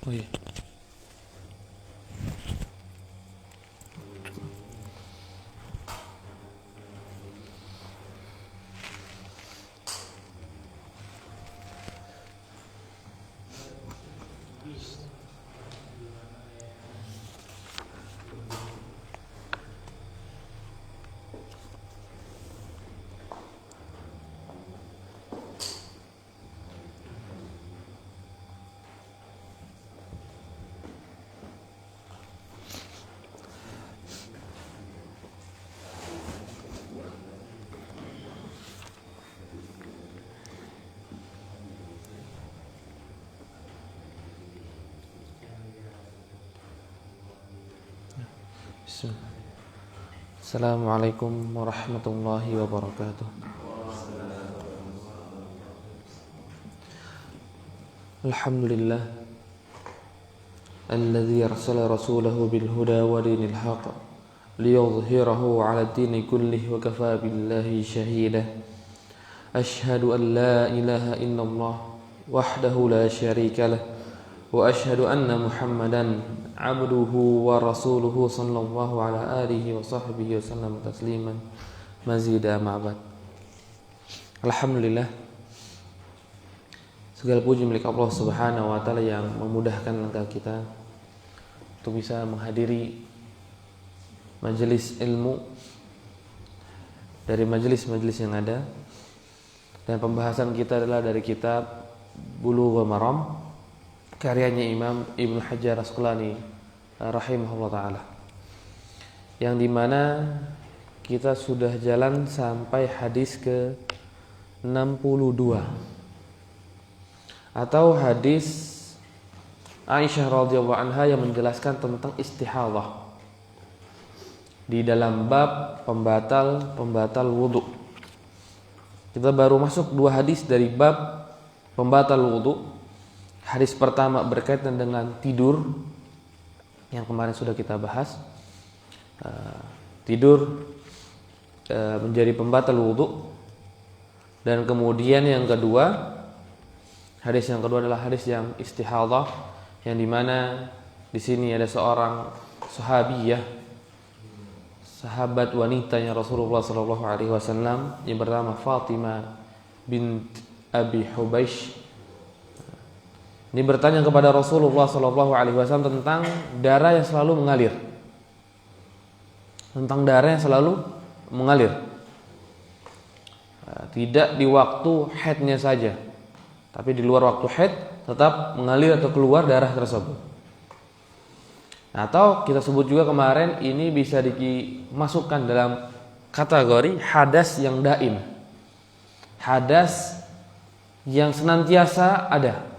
Oh iya. Assalamualaikum warahmatullahi wabarakatuh. Alhamdulillah alladzi arsala rasulahu bil huda wa dinil haqq liyudhhirahu 'ala ad-dini kullihi wa kafaa billahi shahida. Ashhadu an la ilaha illallah wahdahu la syarika lah wa ashhadu anna Muhammadan abduhu wa rasuluhu sallallahu ala alihi wa sahbihi wa sallam tasliman mazida ma'bad. Alhamdulillah, segala puji milik Allah Subhanahu wa taala yang memudahkan langkah kita untuk bisa menghadiri majelis ilmu dari majelis-majelis yang ada. Dan pembahasan kita adalah dari kitab Bulughul Maram karyanya Imam Ibnu Hajar Asqalani rahimahullah ta'ala, yang dimana kita sudah jalan sampai hadis ke 62 atau hadis Aisyah radhiyallahu anha yang menjelaskan tentang istihadhah di dalam bab pembatal wudu. Kita baru masuk 2 hadis dari bab pembatal wudu. Hadis pertama berkaitan dengan tidur yang kemarin sudah kita bahas. Tidur menjadi pembatal wudu. Dan kemudian yang kedua, hadis yang kedua adalah hadis yang istihadhah, yang dimana di sini ada seorang sahabiyah, sahabat wanitanya Rasulullah SAW yang bernama Fatimah bint Abi Hubaish. Ini bertanya kepada Rasulullah SAW tentang darah yang selalu mengalir. Tentang darah yang selalu mengalir. Tidak di waktu haidnya saja, tapi di luar waktu haid tetap mengalir atau keluar darah tersebut. Atau kita sebut juga kemarin, ini bisa dimasukkan dalam kategori hadas yang daim. Hadas yang senantiasa ada.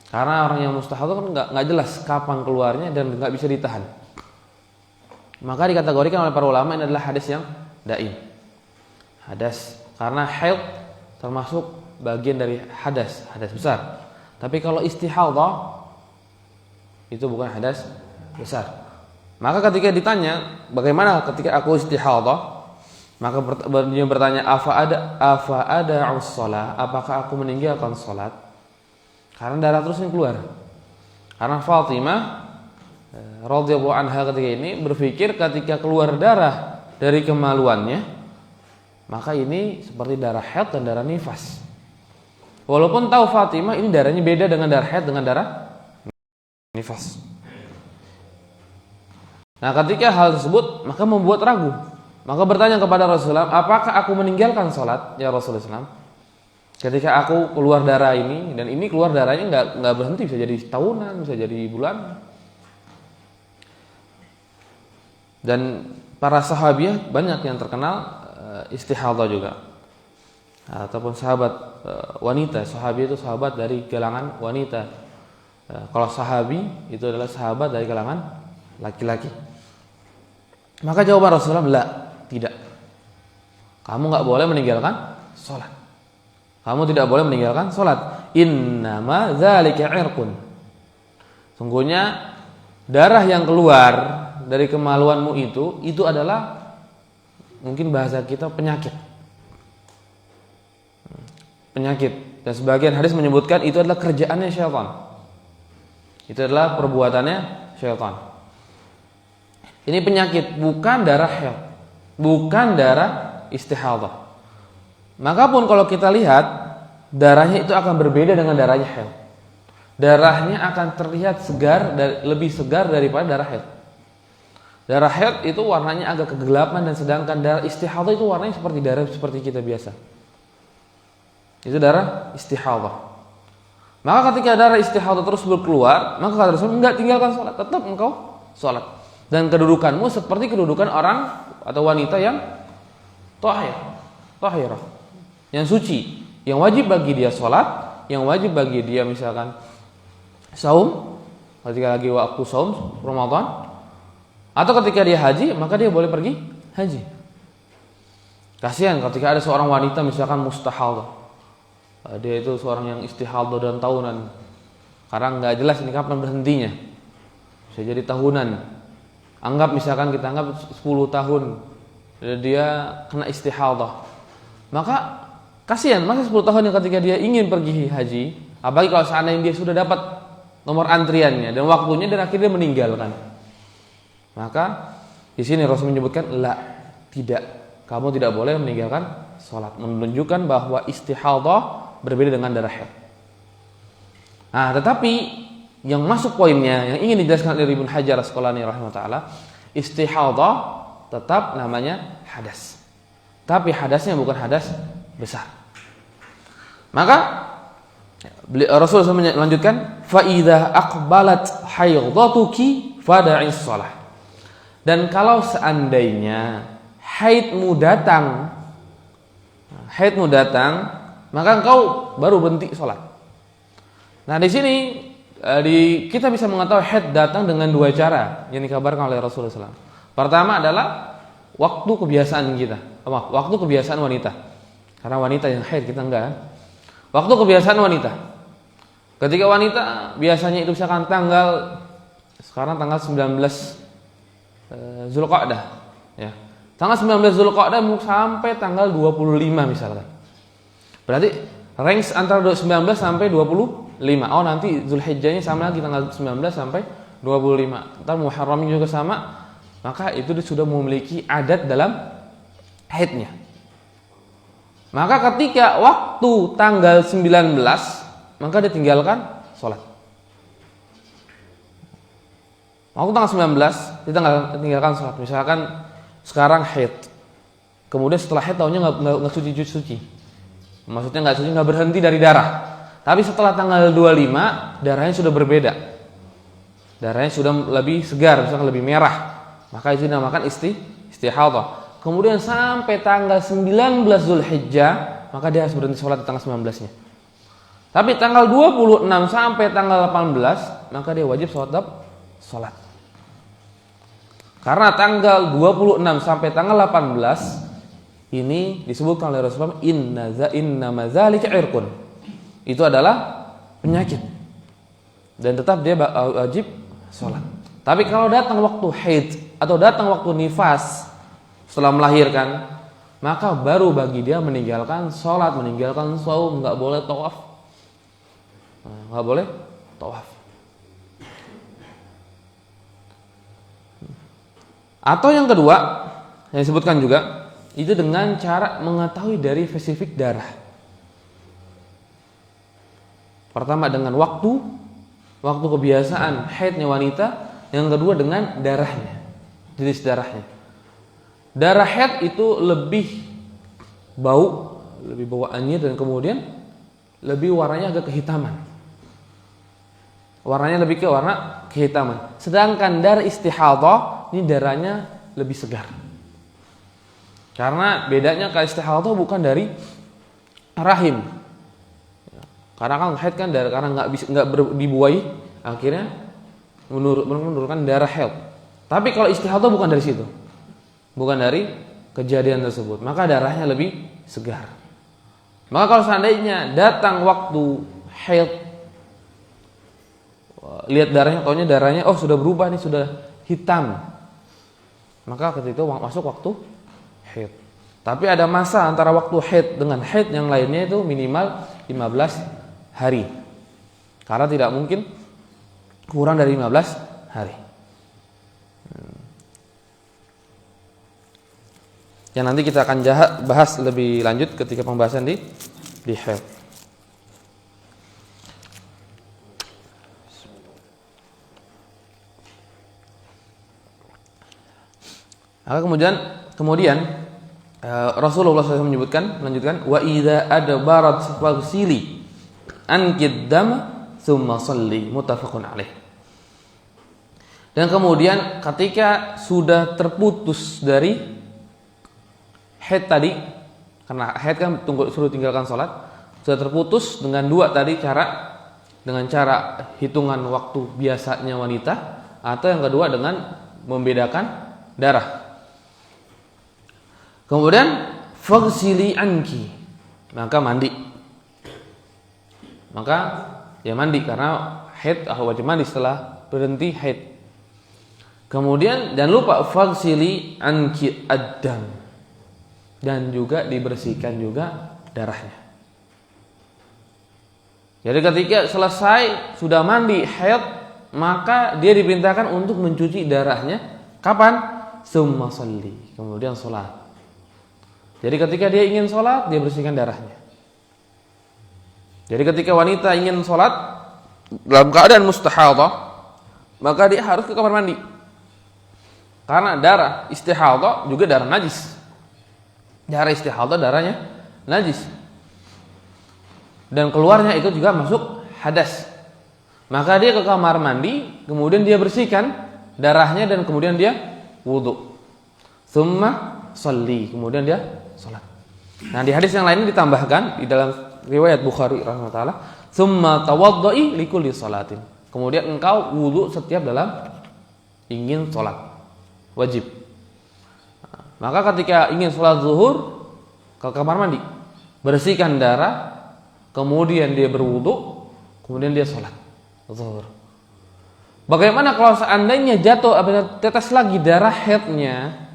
Karena orang yang mustahadhah kan nggak jelas kapan keluarnya dan nggak bisa ditahan. Maka dikategorikan oleh para ulama ini adalah hadas yang daim. Hadas karena haid termasuk bagian dari hadas besar. Tapi kalau istihadhah itu bukan hadas besar. Maka ketika ditanya bagaimana ketika aku istihadhah, maka dia bertanya afa ada shalah, apakah aku meninggalkan salat? Karena darah terus yang keluar. Karena Fatimah radhiyallahu anha ketika ini berpikir ketika keluar darah dari kemaluannya, maka ini seperti darah haid dan darah nifas. Walaupun tahu Fatimah ini darahnya beda dengan darah haid dengan darah nifas. Nah, ketika hal tersebut maka membuat ragu. Maka bertanya kepada Rasulullah, apakah aku meninggalkan salat ya Rasulullah SAW? Ketika aku keluar darah ini, dan ini keluar darahnya nggak berhenti, bisa jadi tahunan, bisa jadi bulan. Dan para sahabiah banyak yang terkenal istihadhah juga, ataupun sahabat wanita. Sahabi itu sahabat dari kalangan wanita. Kalau sahabi itu adalah sahabat dari kalangan laki-laki. Maka jawaban Rasulullah, tidak. Kamu nggak boleh meninggalkan sholat. Kamu tidak boleh meninggalkan sholat. Innama dzalika irqun. Sungguhnya darah yang keluar dari kemaluanmu itu adalah, mungkin bahasa kita, penyakit. Penyakit. Dan sebagian hadis menyebutkan itu adalah kerjaannya syaitan. Itu adalah perbuatannya syaitan. Ini penyakit, bukan darah haid, bukan darah istihadah. Maka pun kalau kita lihat, darahnya itu akan berbeda dengan darahnya haid. Darahnya akan terlihat segar, lebih segar daripada darah haid. Darah haid itu warnanya agak kegelapan, dan sedangkan darah istihadah itu warnanya seperti darah seperti kita biasa. Itu darah istihadah. Maka ketika darah istihadah terus berkeluar, maka kata Rasul, enggak tinggalkan sholat, tetap engkau sholat. Dan kedudukanmu seperti kedudukan orang atau wanita yang tahirah, yang suci, yang wajib bagi dia sholat, yang wajib bagi dia misalkan saum, ketika lagi waktu saum Ramadan, atau ketika dia haji, maka dia boleh pergi haji. Kasihan ketika ada seorang wanita misalkan mustahadah, dia itu seorang yang istihadah dan tahunan, karena nggak jelas ini kapan berhentinya, bisa jadi tahunan. Anggap misalkan kita anggap 10 tahun dia kena istihadah, maka kasihan masa 10 tahun yang ketika dia ingin pergi haji, apalagi kalau seandainya dia sudah dapat nomor antriannya dan waktunya dan akhirnya meninggalkan. Maka di sini Rasul menyebutkan tidak, kamu tidak boleh meninggalkan sholat, menunjukkan bahwa istihadah berbeda dengan darah haid. Nah, tetapi yang masuk poinnya yang ingin dijelaskan oleh Ibnu Hajar Asqalani rahimahullah, istihadah tetap namanya hadas, tapi hadasnya bukan hadas besar. Maka Rasulullah melanjutkan, fa idza aqbalat haidatuki fada'is shalah. Dan kalau seandainya haidmu datang, maka engkau baru berhenti sholat. Nah, di sini kita bisa mengetahui haid datang dengan 2 cara yang dikabarkan oleh Rasulullah SAW. Pertama adalah waktu kebiasaan kita, waktu kebiasaan wanita. Karena wanita yang haid, kita enggak. Waktu kebiasaan wanita. Ketika wanita biasanya itu misalkan sekarang tanggal 19 Zulqa'dah, ya. Tanggal 19 Zulqa'dah sampai tanggal 25 misalkan. Berarti range antara 19 sampai 25. Oh, nanti Zulhijjahnya sama lagi tanggal 19 sampai 25. Entar Muharramnya juga sama. Maka itu dia sudah memiliki adat dalam haidnya. Maka ketika waktu tanggal 19, maka dia tinggalkan sholat. Waktu tanggal 19 dia tinggalkan sholat. Misalkan sekarang haid, kemudian setelah haid tahunya nggak suci. Maksudnya nggak suci, nggak berhenti dari darah. Tapi setelah tanggal 25 darahnya sudah berbeda. Darahnya sudah lebih segar, misalkan lebih merah. Maka itu dinamakan istihadah. Kemudian sampai tanggal 19 Zulhijjah, maka dia harus berhenti sholat di tanggal 19-nya. Tapi tanggal 26 sampai tanggal 18, maka dia wajib sholat. Karena tanggal 26 sampai tanggal 18 ini disebutkan oleh Rasulullah, inna madzalika irqun. Itu adalah penyakit. Dan tetap dia wajib sholat. Tapi kalau datang waktu haid atau datang waktu nifas setelah melahirkan, maka baru bagi dia meninggalkan sholat, meninggalkan saum, nggak boleh tawaf. Nggak boleh tawaf. Atau yang kedua yang disebutkan juga, itu dengan cara mengetahui dari spesifik darah. Pertama dengan waktu kebiasaan haidnya wanita, yang kedua dengan darahnya, jenis darahnya. Darah haid itu lebih bau, lebih bau anyir, dan kemudian lebih warnanya agak kehitaman. Warnanya lebih ke warna kehitaman. Sedangkan darah istihadah ini darahnya lebih segar. Karena bedanya kalau istihadah bukan dari rahim. Karena kan haid kan karena nggak dibuai, akhirnya menurunkan darah haid. Tapi kalau istihadah bukan dari situ, bukan dari kejadian tersebut, maka darahnya lebih segar. Maka kalau seandainya datang waktu haid, lihat darahnya, taunya darahnya sudah berubah nih, sudah hitam, maka ketika itu masuk waktu haid. Tapi ada masa antara waktu haid dengan haid yang lainnya itu minimal 15 hari. Karena tidak mungkin kurang dari 15 hari. Yang nanti kita akan bahas lebih lanjut ketika pembahasan di haid. Maka kemudian Rasulullah SAW melanjutkan wa idza adbarat faghsili ankid dam tsumma shalli, muttafaqun alaih. Dan kemudian ketika sudah terputus dari haid tadi, karena haid kan suruh tinggalkan sholat, sudah terputus dengan dua tadi dengan cara hitungan waktu biasanya wanita, atau yang kedua dengan membedakan darah. Kemudian faghsili anki, maka mandi. Maka ya mandi, karena haid wajib mandi setelah berhenti haid. Kemudian jangan lupa faghsili anki ad-dam, dan juga dibersihkan juga darahnya. Jadi ketika selesai sudah mandi haid, maka dia diperintahkan untuk mencuci darahnya. Kapan? Tsumma shalli, kemudian sholat. Jadi ketika dia ingin sholat, dia bersihkan darahnya. Jadi ketika wanita ingin sholat dalam keadaan mustahadah, maka dia harus ke kamar mandi. Karena darah istihadah juga darah najis. Darah istihadah darahnya najis. Dan keluarnya itu juga masuk hadas. Maka dia ke kamar mandi, kemudian dia bersihkan darahnya dan kemudian dia wudu. Tsumma shalli, kemudian dia salat. Nah, di hadis yang lain ditambahkan di dalam riwayat Bukhari rahimahullah, tsumma tawaddai likulli salatin. Kemudian engkau wudu setiap dalam ingin salat. Wajib. Maka ketika ingin sholat zuhur, ke kamar mandi, bersihkan darah, kemudian dia berwudu, kemudian dia sholat zuhur. Bagaimana kalau seandainya jatuh tetes lagi darah haidnya,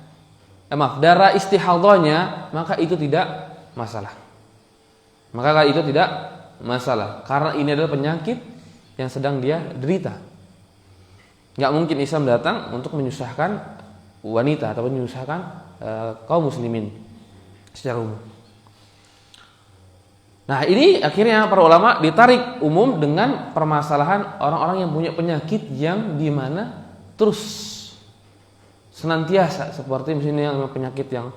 darah istihadhahnya, maka itu tidak masalah. Maka itu tidak masalah, karena ini adalah penyakit yang sedang dia derita. Gak mungkin Islam datang untuk menyusahkan wanita atau menyusahkan kaum muslimin secara umum. Nah, ini akhirnya para ulama ditarik umum dengan permasalahan orang-orang yang punya penyakit yang dimana terus senantiasa, seperti misalnya penyakit yang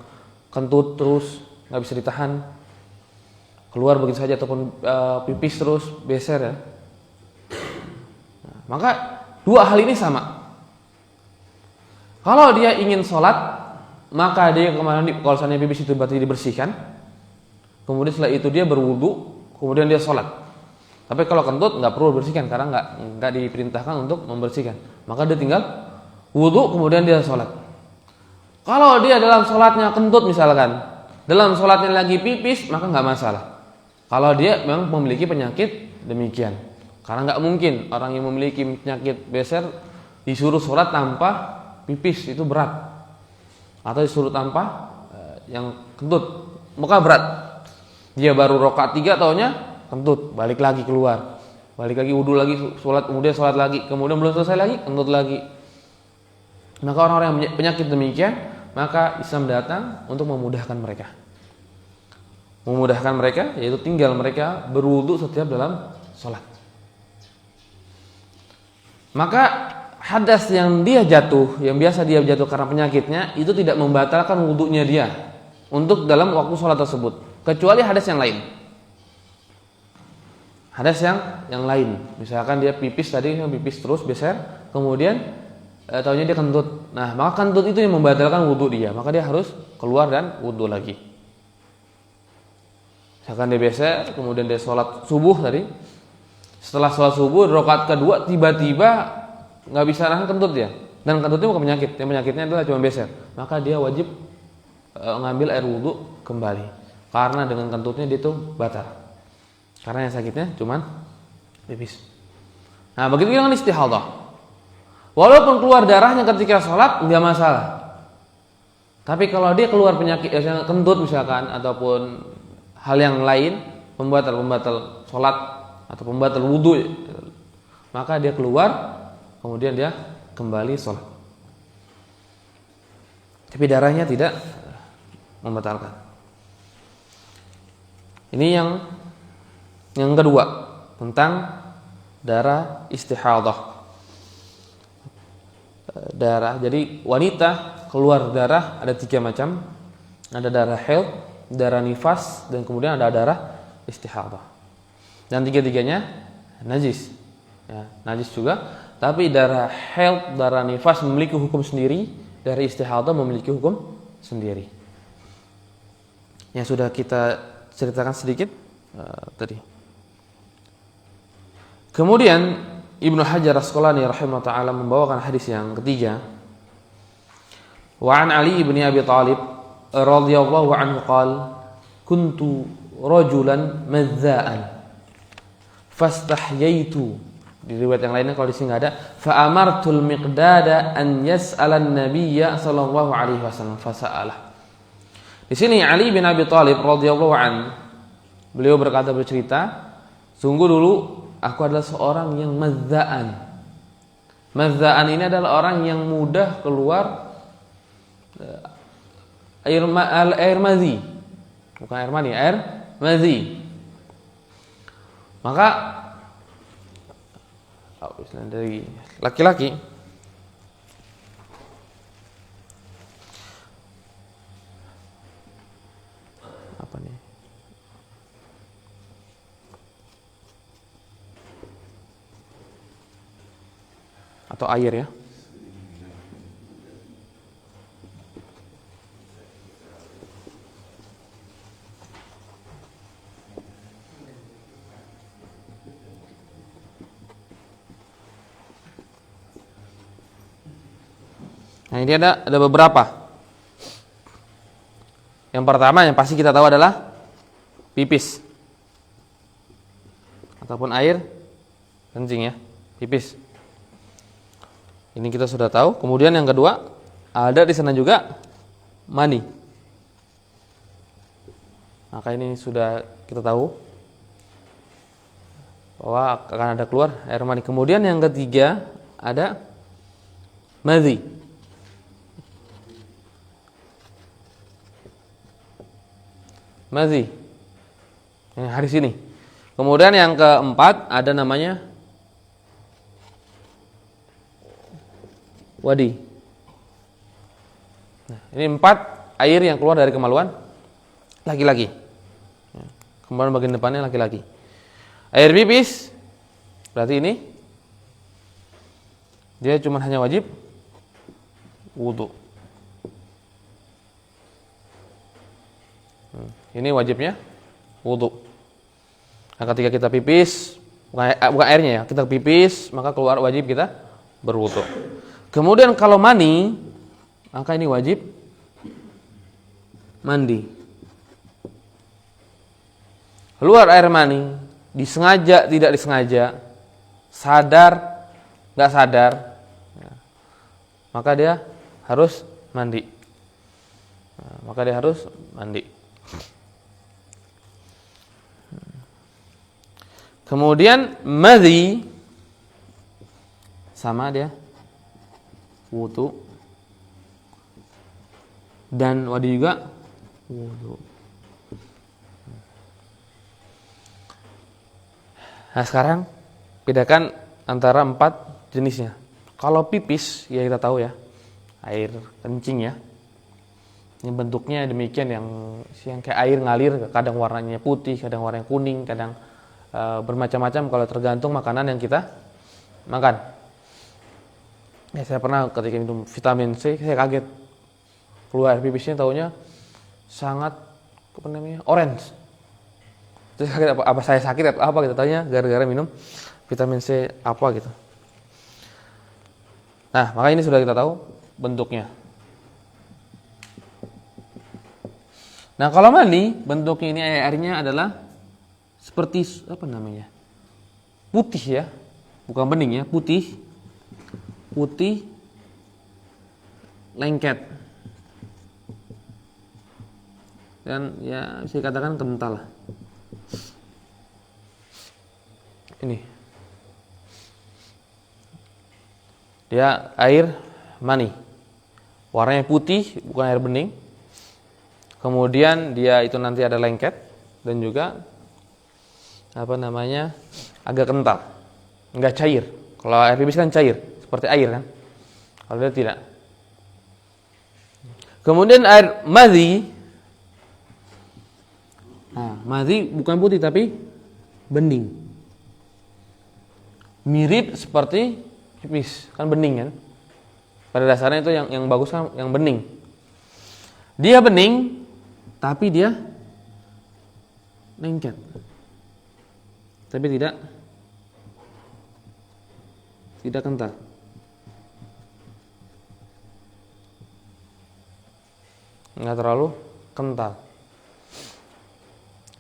kentut terus nggak bisa ditahan, keluar begitu saja, ataupun pipis terus beser ya. Nah, maka dua hal ini sama. Kalau dia ingin sholat, maka dia kemana, kalau misalnya pipis itu berarti dibersihkan, kemudian setelah itu dia berwudu, kemudian dia sholat. Tapi kalau kentut nggak perlu bersihkan, karena nggak diperintahkan untuk membersihkan. Maka dia tinggal wudu, kemudian dia sholat. Kalau dia dalam sholatnya kentut misalkan, dalam sholatnya lagi pipis, maka nggak masalah. Kalau dia memang memiliki penyakit demikian, karena nggak mungkin orang yang memiliki penyakit beser disuruh sholat tanpa pipis, itu berat. Atau disuruh tanpa yang kentut, maka berat. Dia baru rakaat 3 taunya kentut, balik lagi keluar, balik lagi wudu lagi, sholat, kemudian sholat lagi, kemudian belum selesai lagi kentut lagi. Maka orang-orang yang punya penyakit demikian, maka Islam datang untuk memudahkan mereka. Memudahkan mereka, yaitu tinggal mereka berwudu setiap dalam sholat. Maka hadas yang dia jatuh, yang biasa dia jatuh karena penyakitnya, itu tidak membatalkan wudunya dia untuk dalam waktu sholat tersebut, kecuali hadas yang lain. Hadas yang lain, misalkan dia pipis tadi, pipis terus beser, kemudian taunya dia kentut. Nah, maka kentut itu yang membatalkan wudu dia, maka dia harus keluar dan wudu lagi. Misalkan dia beser, kemudian dia sholat subuh tadi, setelah sholat subuh rakaat kedua tiba-tiba nggak bisa nahan kentut dia, dan kentutnya bukan penyakit, yang penyakitnya adalah cuma beser, maka dia wajib ngambil air wudu kembali, karena dengan kentutnya dia itu batal. Karena yang sakitnya cuman pipis. Nah, begitu dengan istihadhah. Walaupun keluar darahnya ketika sholat nggak masalah. Tapi kalau dia keluar penyakit kentut misalkan, ataupun hal yang lain, pembatal sholat atau pembatal wudu, maka dia keluar kemudian dia kembali sholat. Tapi darahnya tidak membatalkan. Ini yang kedua tentang darah istihadah. Darah, jadi wanita keluar darah ada 3 macam. Ada darah haid, darah nifas, dan kemudian ada darah istihadah. Dan tiga-tiganya najis. Ya, najis juga. Tapi darah haid, darah nifas memiliki hukum sendiri, darah istihadah memiliki hukum sendiri. Yang sudah kita ceritakan sedikit tadi. Kemudian Ibnu Hajar Asqalani rahimahullah taala membawakan hadis yang ketiga. Wa an Ali bin Abi Thalib radhiyallahu anhu qala kuntu rajulan madza'an fastahyaitu. Di riwayat yang lainnya kalau di sini enggak ada, fa amartul miqdada an yas'alan nabiyya sallallahu alaihi wasallam fasa'alah. Di sini Ali bin Abi Thalib radhiyallahu an, beliau bercerita, sungguh dulu aku adalah seorang yang madza'an. Madza'an ini adalah orang yang mudah keluar air madhi. Bukan air mani, air madhi. Maka dari laki-laki apa nih? Atau air ya? Nah, ini ada beberapa. Yang pertama yang pasti kita tahu adalah pipis ataupun air kencing ya, pipis. Ini kita sudah tahu. Kemudian yang kedua, ada di sana juga mani. Maka ini sudah kita tahu bahwa akan ada keluar air mani. Kemudian yang ketiga ada madhi. Madhi. Hari sini. Kemudian yang keempat ada namanya wadi. Nah, ini 4 air yang keluar dari kemaluan laki-laki. Kemudian bagian depannya laki-laki. Air pipis berarti ini dia cuma hanya wajib wudu. Ini wajibnya wudu. Nah, ketika kita pipis, bukan airnya ya, kita pipis maka keluar wajib kita berwudu. Kemudian kalau mani, maka ini wajib mandi. Keluar air mani, disengaja tidak disengaja, sadar nggak sadar, maka dia harus mandi. Maka dia harus mandi. Kemudian madhi sama dia wudu dan wadi juga wudu. Nah, sekarang bedakan antara 4 jenisnya. Kalau pipis ya kita tahu ya, air kencing ya. Ini bentuknya demikian yang kayak air ngalir, kadang warnanya putih, kadang warnanya kuning, kadang bermacam-macam kalau tergantung makanan yang kita makan. Ya, saya pernah ketika minum vitamin C, saya kaget. Keluar air pipisnya taunya sangat orange. Terus kaget apa saya sakit atau apa gitu, tanya gara-gara minum vitamin C apa gitu. Nah, maka ini sudah kita tahu bentuknya. Nah, kalau mani bentuknya ini airnya adalah seperti putih ya, bukan bening ya, putih lengket dan ya bisa dikatakan kental lah. Ini Dia air mani. Warnanya putih, bukan air bening. Kemudian dia itu nanti ada lengket dan juga agak kental, enggak cair. Kalau air pipis kan cair, seperti air kan. Kalau dia tidak. Kemudian air madhi. Nah, madhi bukan putih tapi bening. Mirip seperti pipis, kan bening kan. Pada dasarnya itu yang bagus kan yang bening. Dia bening tapi dia lengket. Tapi tidak kental. Enggak terlalu kental.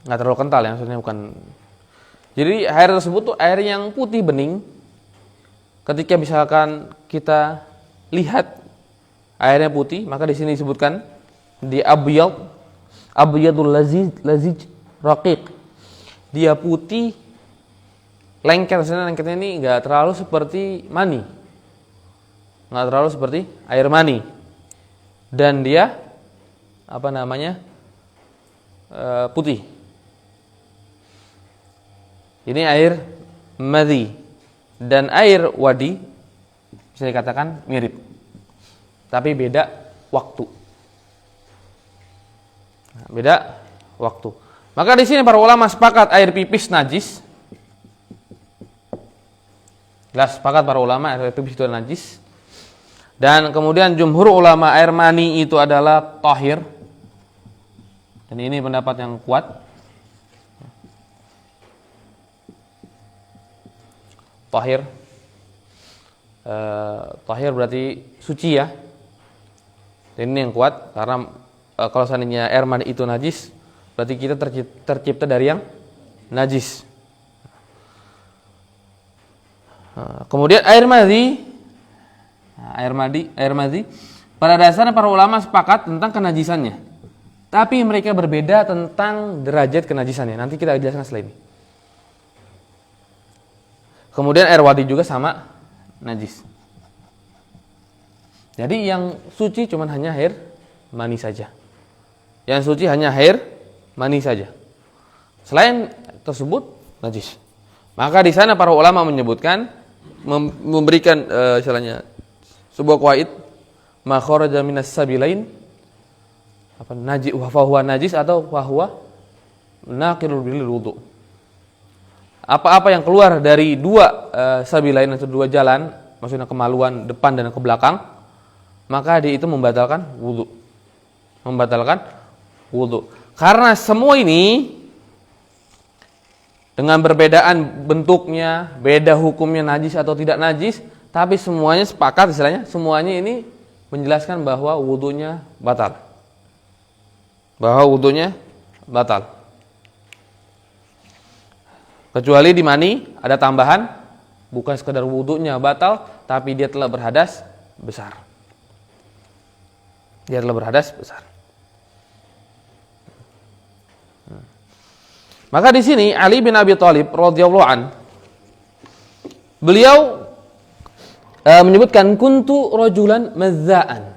Enggak terlalu kental ya, maksudnya bukan. Jadi air tersebut tuh air yang putih bening. Ketika misalkan kita lihat airnya putih, maka di sini disebutkan di abyadul lazij raqiq. Dia putih lengket, maksudnya lengketnya ini enggak terlalu seperti mani. Enggak terlalu seperti air mani. Dan dia putih. Ini air madhi. Dan air wadi bisa dikatakan mirip, tapi beda waktu. Beda waktu. Maka di sini para ulama sepakat air pipis najis. Jelas sepakat para ulama air pipis itu najis. Dan kemudian jumhur ulama air mani itu adalah tahir. Dan ini pendapat yang kuat. Tahir. Tahir berarti suci ya. Dan ini yang kuat karena kalau seandainya air mani itu najis, berarti kita tercipta dari yang najis. Kemudian air madhi pada dasarnya para ulama sepakat tentang kenajisannya. Tapi mereka berbeda tentang derajat kenajisannya. Nanti kita jelaskan setelah ini. Kemudian air wadi juga sama najis. Jadi yang suci cuma hanya air mani saja. Yang suci hanya air mani saja. Selain tersebut najis. Maka di sana para ulama menyebutkan memberikan istilahnya sebuah qaid ma kharaja minas sabilain najis wa huwa najis atau wa huwa naqilul bil wudu. Apa-apa yang keluar dari dua sabilain atau dua jalan, maksudnya kemaluan depan dan ke belakang, maka dia itu membatalkan wudu. Membatalkan wudu. Karena semua ini dengan perbedaan bentuknya, beda hukumnya najis atau tidak najis, tapi semuanya sepakat istilahnya, semuanya ini menjelaskan bahwa wudunya batal. Bahwa wudunya batal. Kecuali di mani ada tambahan, bukan sekedar wudunya batal, tapi dia telah berhadas besar. Dia telah berhadas besar. Maka di sini Ali bin Abi Thalib radhiyallahu an, beliau menyebutkan kuntu rajulan mazza'an.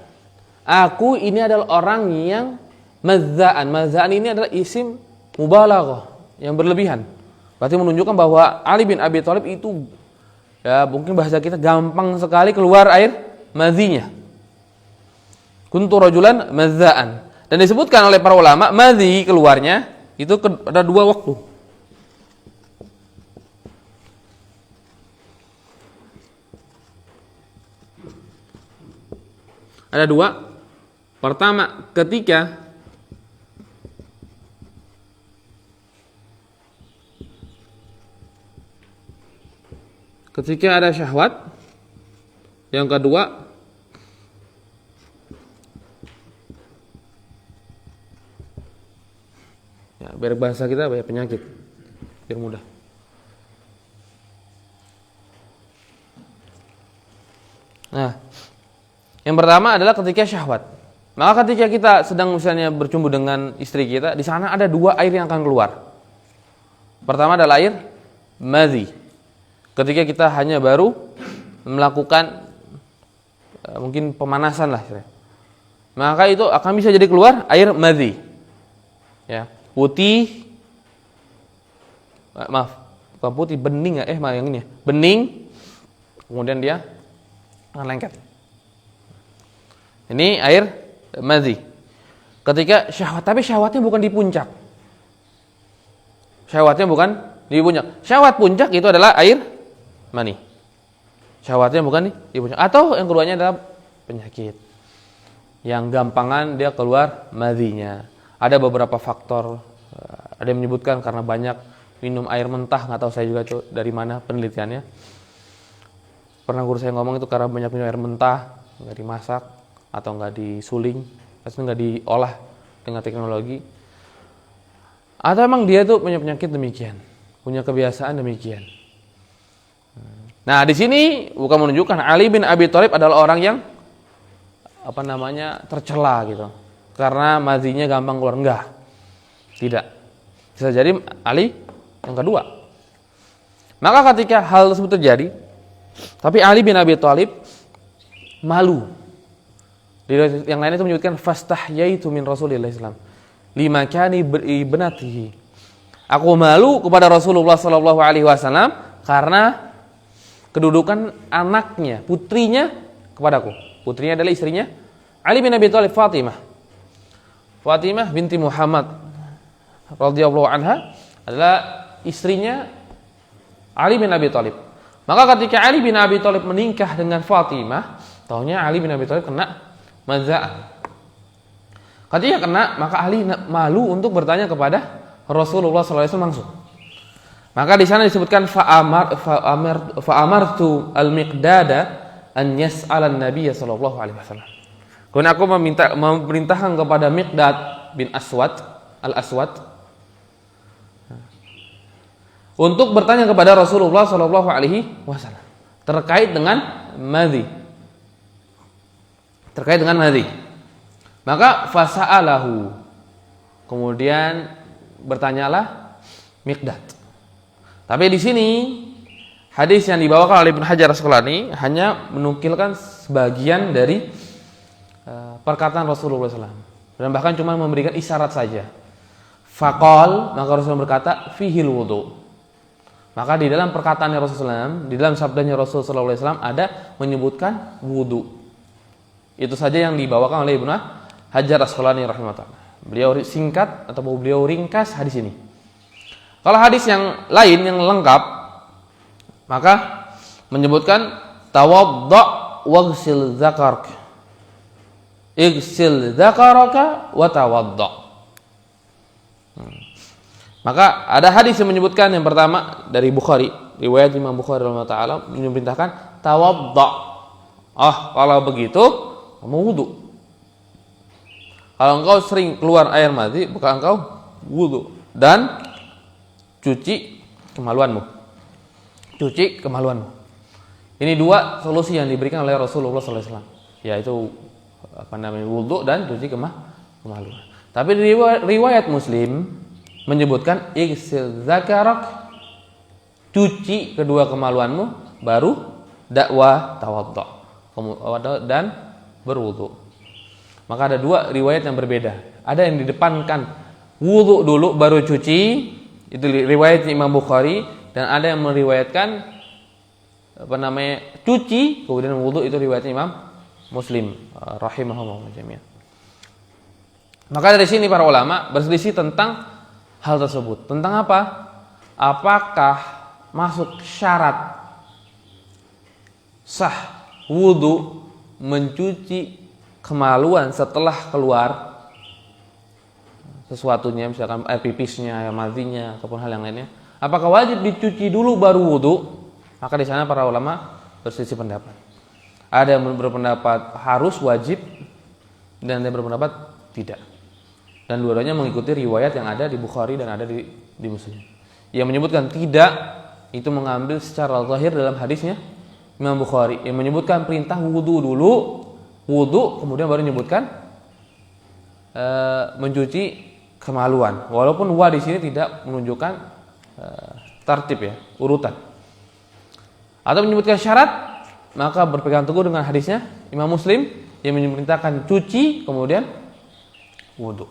Aku ini adalah orang yang mazza'an. Mazza'an ini adalah isim mubalaghah, yang berlebihan. Berarti menunjukkan bahwa Ali bin Abi Thalib itu ya mungkin bahasa kita gampang sekali keluar air madhinya. Kuntu rajulan mazza'an. Dan disebutkan oleh para ulama madhi keluarnya itu ada dua waktu. Ada dua. Pertama, ketika ada syahwat. Yang kedua, ya, biar bahasa kita banyak penyakit, biar mudah. Nah, yang pertama adalah ketika syahwat. Maka ketika kita sedang misalnya bercumbu dengan istri kita, di sana ada dua air yang akan keluar. Pertama adalah air madhi. Ketika kita hanya baru melakukan mungkin pemanasan lah, maka itu akan bisa jadi keluar air madhi. Ya, putih, maaf, bukan putih, bening ya, yang ini ya, bening, kemudian dia akan lengket. Ini air madhi. Ketika syahwat, tapi syahwatnya bukan di puncak. Syahwatnya bukan di puncak. Syahwat puncak itu adalah air mani. Syahwatnya bukan di puncak. Atau yang keduanya adalah penyakit. Yang gampangan dia keluar madhinya. Ada beberapa faktor. Ada yang menyebutkan karena banyak minum air mentah, nggak tahu saya juga itu dari mana penelitiannya. Pernah guru saya ngomong itu karena banyak minum air mentah, nggak dimasak atau nggak disuling, atau nggak diolah dengan teknologi. Atau emang dia tuh punya penyakit demikian, punya kebiasaan demikian. Nah, di sini bukan menunjukkan Ali bin Abi Thalib adalah orang yang tercela gitu. Karena madhinya gampang keluar, enggak. Tidak. Bisa jadi Ali yang kedua. Maka ketika hal tersebut terjadi, tapi Ali bin Abi Thalib malu. Yang lain itu menyebutkan fastahyaitu min Rasulillah sallallahu alaihi wasallam lima kani ibnatihi. Aku malu kepada Rasulullah sallallahu alaihi wasallam karena kedudukan anaknya, putrinya kepadaku. Putrinya adalah istrinya Ali bin Abi Thalib, Fatimah. Fatimah binti Muhammad radhiyallahu anha adalah istrinya Ali bin Abi Thalib. Maka ketika Ali bin Abi Thalib menikah dengan Fatimah, taunya Ali bin Abi Thalib kena maza'ah. Ketika kena, maka Ali malu untuk bertanya kepada Rasulullah SAW langsung. Maka di sana disebutkan fa'amartu al-Miqdada an yas'alan Nabiy sallallahu alaihi wasallam. Kemudian aku memerintahkan kepada Miqdad bin al-Aswad untuk bertanya kepada Rasulullah sallallahu alaihi wasallam terkait dengan madhi. Maka fasa'alahu. Kemudian bertanyalah Miqdad. Tapi di sini hadis yang dibawakan oleh Ibnu Hajar Asqalani hanya menukilkan sebagian dari perkataan Rasulullah SAW. Dan bahkan cuma memberikan isyarat saja. Faqal, maka Rasulullah berkata fihil wudu. Maka di dalam perkataannya Rasulullah SAW, di dalam sabdanya Rasulullah SAW ada menyebutkan wudu. Itu saja yang dibawakan oleh Ibnu Hajar Asqalani rahimahullah. Beliau singkat atau beliau ringkas hadis ini. Kalau hadis yang lain yang lengkap, maka menyebutkan tawadda' waghsil dzakarka. Ighsil dzakaraka wa tawadda'. Maka ada hadis yang menyebutkan yang pertama dari Bukhari, riwayat Imam Bukhari radhiyallahu taala memerintahkan tawadda'. Kalau begitu kamu wudu. Kalau engkau sering keluar air madhi, maka engkau wudu dan cuci kemaluanmu. Ini dua solusi yang diberikan oleh Rasulullah SAW, yaitu wudu dan cuci kemaluan. Tapi riwayat Muslim menyebutkan igsil zakarak, cuci kedua kemaluanmu, baru dakwah tawadda dan berwudu. Maka ada dua riwayat yang berbeda. Ada yang didepankan wudu dulu baru cuci, itu riwayat Imam Bukhari, dan ada yang meriwayatkan cuci kemudian wudu, itu riwayat Imam Muslim rahimahullah jami'an. Maka dari sini para ulama berselisih tentang hal tersebut. Tentang apa? Apakah masuk syarat sah wudu mencuci kemaluan setelah keluar sesuatunya, misalkan air pipisnya, air madhinya, ataupun hal yang lainnya, apakah wajib dicuci dulu baru wudu? Maka di sana para ulama berselisih pendapat. Ada yang berpendapat harus wajib, dan ada yang berpendapat tidak. Dan dua-duanya mengikuti riwayat yang ada di Bukhari dan ada di Muslim. Yang menyebutkan tidak itu mengambil secara zahir dalam hadisnya Imam Bukhari yang menyebutkan perintah wudu dulu, wudu kemudian baru menyebutkan mencuci kemaluan. Walaupun wa di sini tidak menunjukkan tartib ya, urutan. Atau menyebutkan syarat maka berpegang teguh dengan hadisnya Imam Muslim yang memerintahkan cuci kemudian wudu.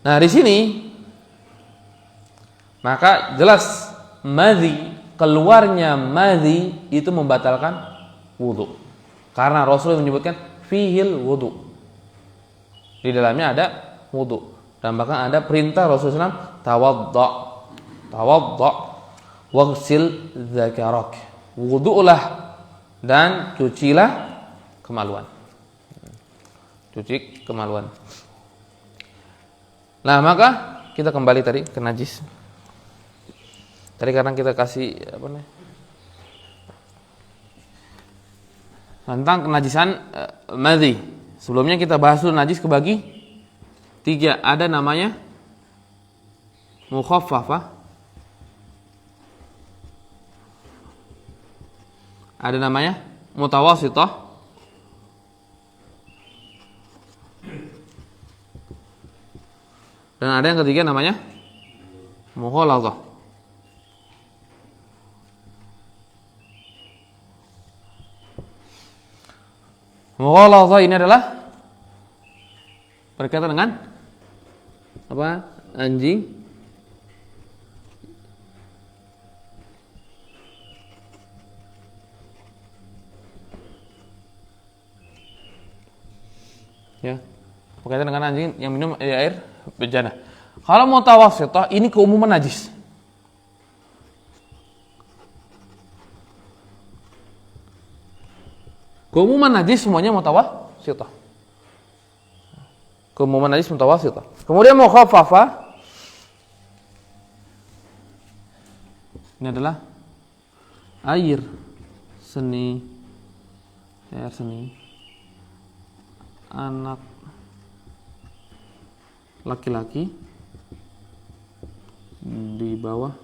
Nah, di sini maka jelas madhi, keluarnya madhi itu membatalkan wudu. Karena Rasul menyebutkan fihil wudu. Di dalamnya ada wudu. Dan bahkan ada perintah Rasulullah SAW, tawadda waghsil dzakarak. Wudu'lah dan cucilah kemaluan. Cuci kemaluan. Nah, maka kita kembali tadi ke najis. Tadi karena kita kasih tentang kenajisan madhi. Sebelumnya kita bahas dulu najis kebagi 3. Ada namanya mukhaffafah, ada namanya mutawassithah, dan ada yang ketiga namanya mughaladzah. Mughaladzah ini adalah berkaitan dengan apa? Anjing ya, berkaitan dengan anjing yang minum air bejana. Kalau mutawassithah ini keumuman najis. Keumuman najis semuanya mutawassithah. Keumuman najis mutawassithah. Kemudian mukhaffafah ini adalah air seni anak laki-laki di bawah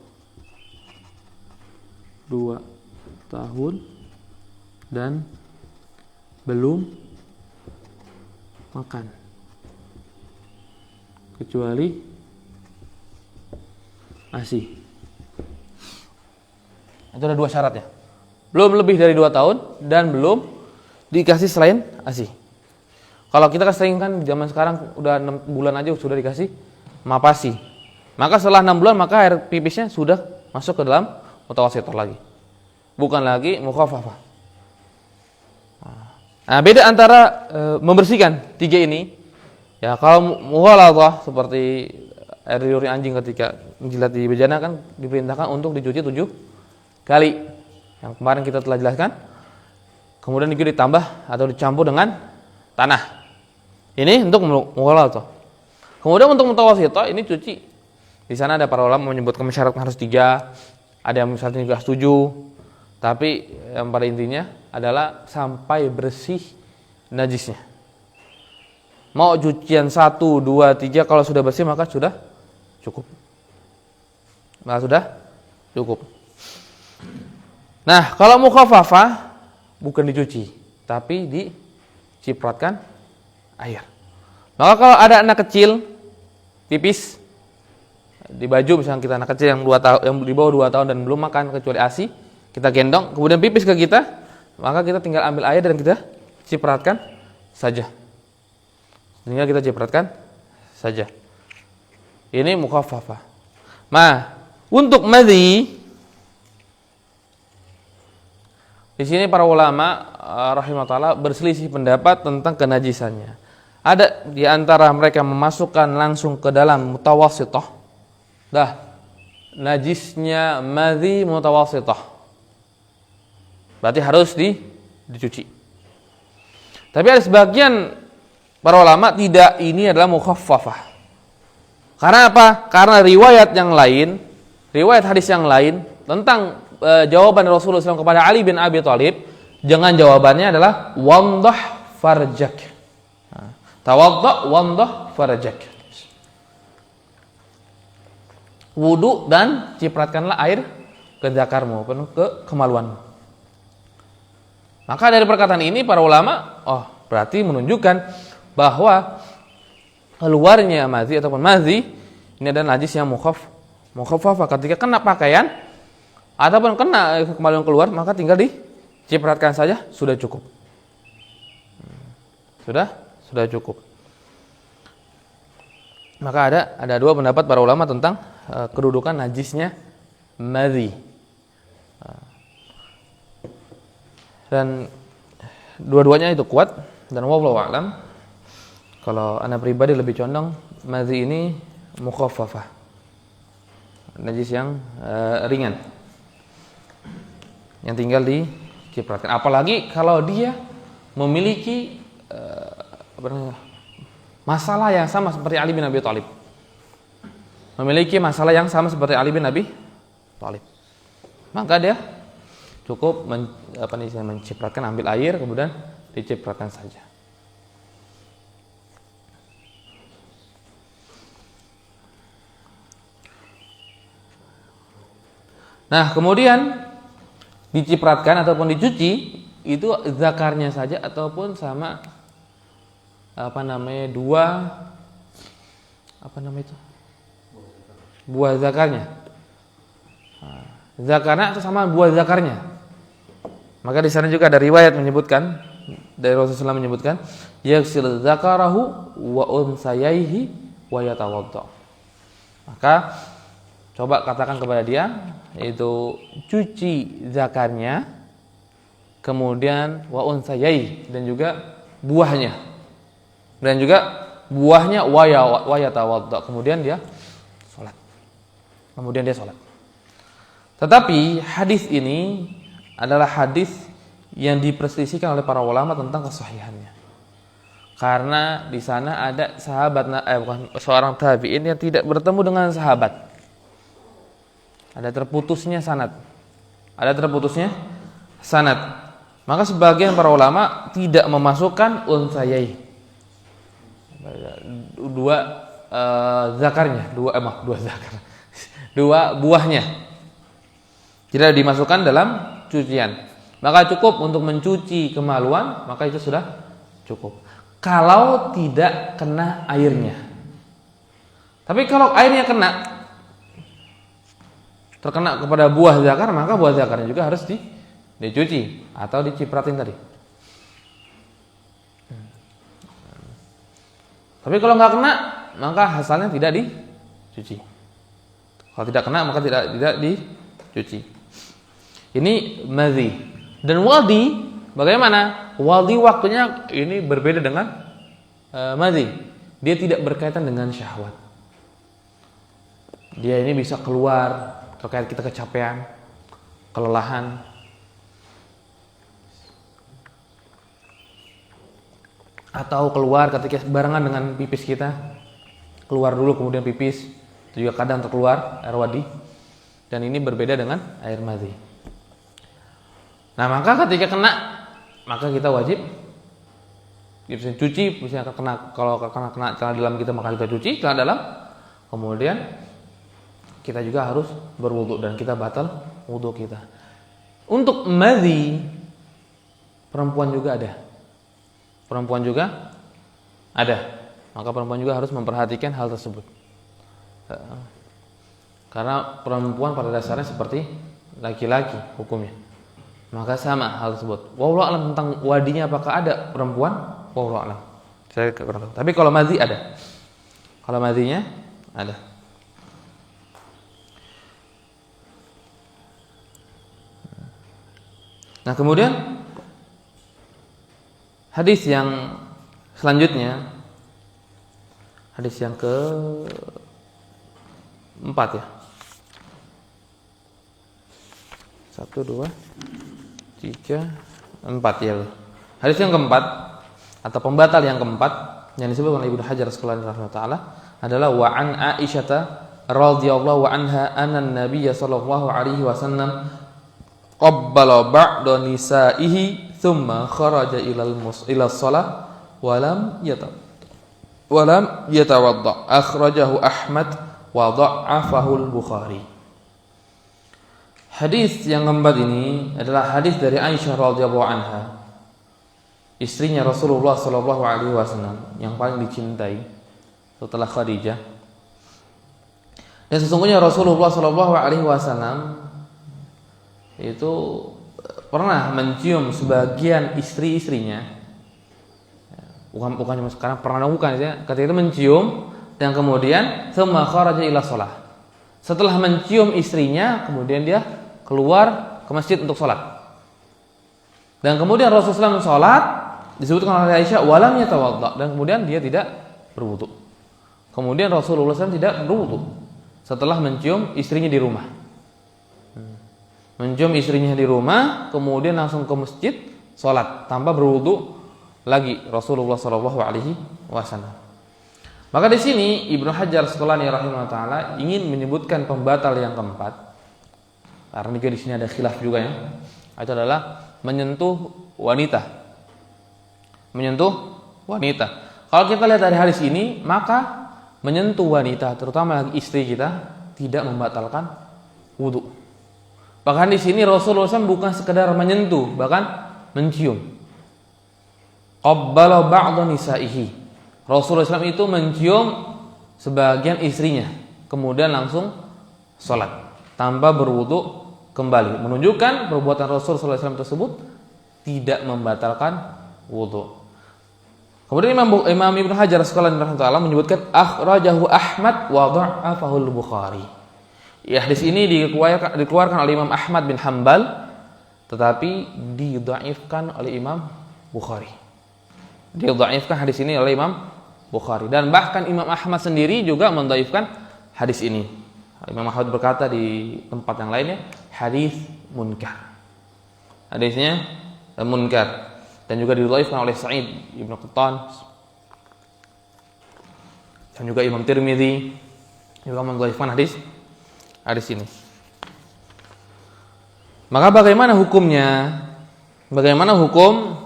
2 tahun dan belum makan kecuali ASI. Itu ada 2 syaratnya. Belum lebih dari 2 tahun dan belum dikasih selain ASI. Kalau kita sering kan zaman sekarang udah 6 bulan aja sudah dikasih MAPASI. Maka setelah 6 bulan maka air pipisnya sudah masuk ke dalam mutawassithah lagi. Bukan lagi mukhaffafah. Nah, beda antara membersihkan 3 ini. Ya, kalau mughaladzah seperti air liur anjing ketika menjilat di bejana kan diperintahkan untuk dicuci 7 kali. Yang kemarin kita telah jelaskan. Kemudian juga ditambah atau dicampur dengan tanah. Ini untuk mughaladzah. Kemudian untuk mutawassithah ini cuci. Di sana ada para ulama menyebutkan syaratnya harus 3. Ada yang misalnya juga 7. Tapi yang pada intinya adalah sampai bersih najisnya. Mau cucian 1, 2, 3 kalau sudah bersih maka sudah cukup. Nah, kalau mukhaffafah bukan dicuci, tapi dicipratkan air. Maka kalau ada anak kecil pipis di baju, misalnya kita anak kecil yang 2 tahun, yang di bawah 2 tahun dan belum makan kecuali ASI, kita gendong, kemudian pipis ke kita, maka kita tinggal ambil air dan kita cipratkan saja. Tinggal kita cipratkan saja. Ini mukhaffafah. Nah, untuk madhi, di sini para ulama rahimahullah berselisih pendapat tentang kenajisannya. Ada di antara mereka memasukkan langsung ke dalam mutawassithah. Najisnya madhi mutawassithah. Berarti harus dicuci. Tapi ada sebagian para ulama tidak, ini adalah mukhaffafah. Karena apa? Karena riwayat hadis yang lain tentang jawaban Rasulullah SAW kepada Ali bin Abi Thalib, jangan jawabannya adalah wandah farjak. Tawadda wandah farjak. Wudu dan cipratkanlah air ke zakarmu, penuh ke kemaluanmu. Maka dari perkataan ini para ulama, berarti menunjukkan bahwa keluarnya madhi ataupun madhi ini adalah najis yang mukhaffafah ketika kena pakaian ataupun kena kemaluan keluar, maka tinggal dicipratkan saja sudah cukup. Sudah cukup. Maka ada dua pendapat para ulama tentang kedudukan najisnya madhi. Dan dua-duanya itu kuat, dan wallahu a'lam. Kalau ana pribadi lebih condong madhi ini mukhaffafah. Najis yang ringan. Yang tinggal dicipratkan. Apalagi kalau dia memiliki masalah yang sama seperti Ali bin Abi Thalib. Memiliki masalah yang sama seperti Ali bin Abi Thalib. Maka dia cukup mencipratkan, ambil air kemudian dicipratkan saja. Nah, kemudian dicipratkan ataupun dicuci itu zakarnya saja ataupun sama buah zakarnya. Zakarnya atau sama buah zakarnya. Maka di sana juga ada riwayat menyebutkan dari Rasulullah menyebutkan yaksil zakarahu wa unsayaihi wa yatawadda. Maka coba katakan kepada dia, yaitu cuci zakarnya, kemudian wa unsayaihi, dan juga buahnya, dan juga buahnya wa yatawadda, kemudian dia sholat. Tetapi hadis ini adalah hadis yang diperselisihkan oleh para ulama tentang kesahihannya. Karena di sana ada seorang tabi'in yang tidak bertemu dengan sahabat. Ada terputusnya sanad. Maka sebagian para ulama tidak memasukkan unsayai. Dua buahnya tidak dimasukkan dalam cucian. Maka cukup untuk mencuci kemaluan, maka itu sudah cukup. Kalau tidak kena airnya. Tapi kalau airnya terkena kepada buah zakar, maka buah zakarnya juga harus dicuci atau dicipratin tadi. Tapi kalau nggak kena, maka hasilnya tidak dicuci. Kalau tidak kena, maka tidak dicuci. Ini madhi. Dan wadhi, bagaimana? Wadhi waktunya ini berbeda dengan madhi. Dia tidak berkaitan dengan syahwat. Dia ini bisa keluar terkait kita kecapean, kelelahan. Atau keluar ketika barengan dengan pipis kita. Keluar dulu kemudian pipis. Itu juga kadang terkeluar air wadhi. Dan ini berbeda dengan air madhi. Nah, maka ketika kena, maka kita wajib cuci. Misalnya kalau kena celana dalam kita, maka kita cuci celana dalam. Kemudian kita juga harus berwudu dan kita batal wudu kita. Untuk madhi, perempuan juga ada. Maka perempuan juga harus memperhatikan hal tersebut. Karena perempuan pada dasarnya seperti laki-laki hukumnya. Maka sama hal tersebut. Wallahu a'lam tentang wadinya apakah ada perempuan? Wallahu a'lam. Saya kurang tahu. Tapi kalau madhi ada. Kalau madhinya ada. Nah, kemudian hadis yang selanjutnya, hadis yang ke-4 ya. 1, 2, 3, 4 ya. Hadis yang keempat atau pembatal yang keempat yang disebut oleh Ibnu Hajar Asqalani rahimahullah taala adalah wa an Aisyah radhiyallahu anha anna an-nabiy sallallahu alaihi wasallam qabbala ba'da nisaihi thumma kharaja ila shalah wa lam yatawadda akhrajahu Ahmad wa dha'afahu al-Bukhari. Hadis yang keempat ini adalah hadis dari Aisyah radhiyallahu anha, istrinya Rasulullah sallallahu alaihi wasallam yang paling dicintai setelah Khadijah. Dan sesungguhnya Rasulullah sallallahu alaihi wasallam itu pernah mencium sebagian istri-istrinya, bukan cuma sekarang, pernah bukan ya, ketika itu mencium dan kemudian tsumma kharaja ila shalah. Setelah mencium istrinya, kemudian dia keluar ke masjid untuk sholat. Dan kemudian Rasulullah SAW sholat, disebutkan oleh Aisyah walam yatawadda, dan kemudian dia tidak berwudu. Kemudian Rasulullah SAW tidak berwudu setelah mencium istrinya di rumah. Mencium istrinya di rumah, kemudian langsung ke masjid sholat tanpa berwudu lagi Rasulullah SAW. Maka di sini Ibnu Hajar Asqalani rahimahullah taala ingin menyebutkan pembatal yang keempat. Karena juga di sini ada khilaf juga ya. Itu adalah menyentuh wanita. Menyentuh wanita. Kalau kita lihat dari hadis ini, maka menyentuh wanita, terutama lagi istri kita, tidak membatalkan wudu. Bahkan di sini Rasulullah SAW bukan sekedar menyentuh, bahkan mencium. Qabbala ba'dha nisaihi. Rasulullah SAW itu mencium sebagian istrinya, kemudian langsung sholat tanpa berwudu kembali, menunjukkan perbuatan Rasulullah SAW tersebut tidak membatalkan wudu. Kemudian Imam Ibnu Hajar Asqalani rahimahullah menyebutkan akhrajahu Ahmad wa dha'afahu al-Bukhari. Ya, hadis ini dikeluarkan oleh Imam Ahmad bin Hanbal, tetapi didhaifkan oleh Imam Bukhari. Didhaifkan hadis ini oleh Imam Bukhari, dan bahkan Imam Ahmad sendiri juga mendhaifkan hadis ini. Imam Ahmad berkata di tempat yang lainnya, hadis munkar. Hadisnya munkar, dan juga didhaifkan oleh Sa'id Ibnu Qattan, dan juga Imam Tirmidzi juga mendhaifkan hadis ini. Maka bagaimana hukumnya? Bagaimana hukum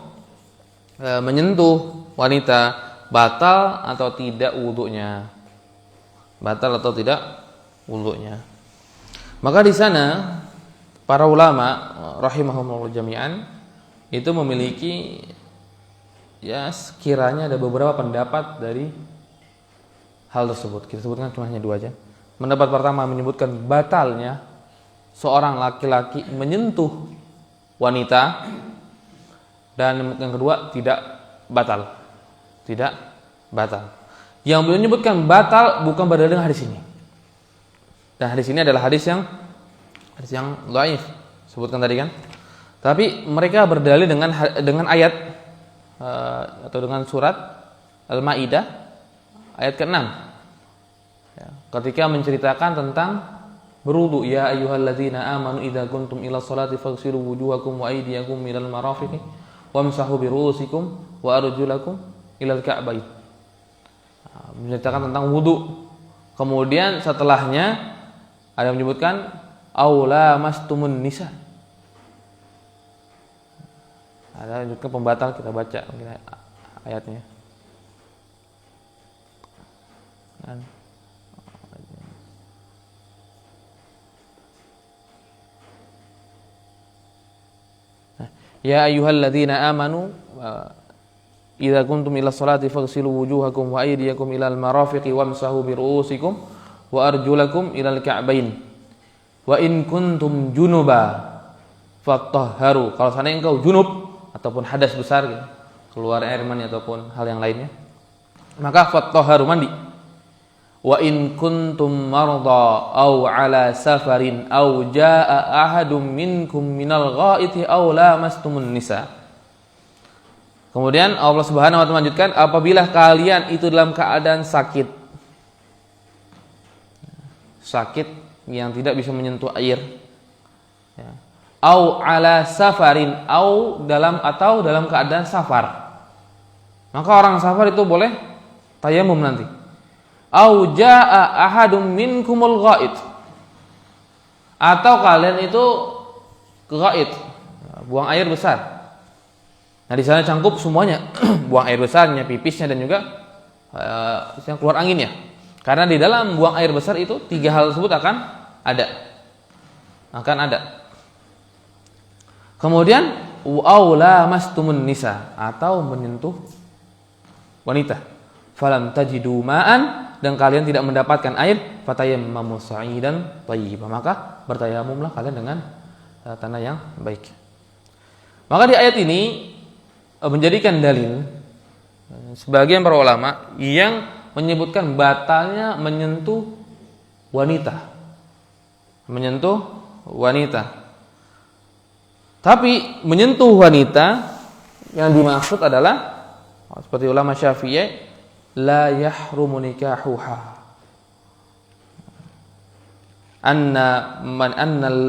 menyentuh wanita, batal atau tidak wudunya? Batal atau tidak wudunya? Maka di sana para ulama rahimahumullah jami'an itu memiliki, ya sekiranya ada beberapa pendapat dari hal tersebut. Kita sebutkan cuma hanya dua aja. Pendapat pertama menyebutkan batalnya seorang laki-laki menyentuh wanita, dan yang kedua tidak batal. Tidak batal. Yang beliau menyebutkan batal bukan berdalil dengan hadis ini. Dan hadis ini adalah hadis yang dhaif, sebutkan tadi kan. Tapi mereka berdalil dengan ayat atau dengan surat Al-Maidah ayat ke-6. Ya, ketika menceritakan tentang berwudu, ya ayyuhalladzina amanu idza kuntum ila sholati faghsilu wujuhakum wa aydiyakum ilal marafiqi wamsahu bi ru'usikum wa arjulakum ilal ka'bain. Menceritakan tentang wudu. Kemudian setelahnya ada yang menyebutkan aula mastumun nisa. Ada yang menyebutkan pembatal, kita baca ayatnya. Ya ayyuhalladzina amanu idza kuntum ila sholati faghsilu wujuhakum wa aydiyakum ilal marafiqi wamsahu bi ru'usikum wa arjulakum ilal ka'bain wa in kuntum junuba fatahharu. Kalau seandainya engkau junub ataupun hadas besar gitu, keluar air mani ataupun hal yang lainnya, maka fatahharu, mandi. Wa in kuntum marda aw ala safarin aw jaa ahadum minkum minal ghaiti aw lamastumun nisa. Kemudian Allah Subhanahu wa taala melanjutkan, apabila kalian itu dalam keadaan sakit yang tidak bisa menyentuh air, ya. Au ala safarin, dalam keadaan safar. Maka orang safar itu boleh tayamum nanti. Au jaa ahadum minkumul ghaid, atau kalian itu ke ghaid, buang air besar. Nah di sana cangkup semuanya, buang air besarnya, pipisnya, dan juga yang keluar anginnya. Karena di dalam buang air besar itu tiga hal tersebut akan ada. Kemudian aula mastumun nisa, atau menyentuh wanita. Falam tajidu ma'an, dan kalian tidak mendapatkan air, fatayammamu sa'idan thayyiban, maka bertayamumlah kalian dengan tanda yang baik. Maka di ayat ini menjadikan dalil sebagian para ulama yang menyebutkan batalnya menyentuh wanita. Tapi menyentuh wanita yang dimaksud adalah seperti ulama Syafi'i, la yahrumu nikahuha. Anna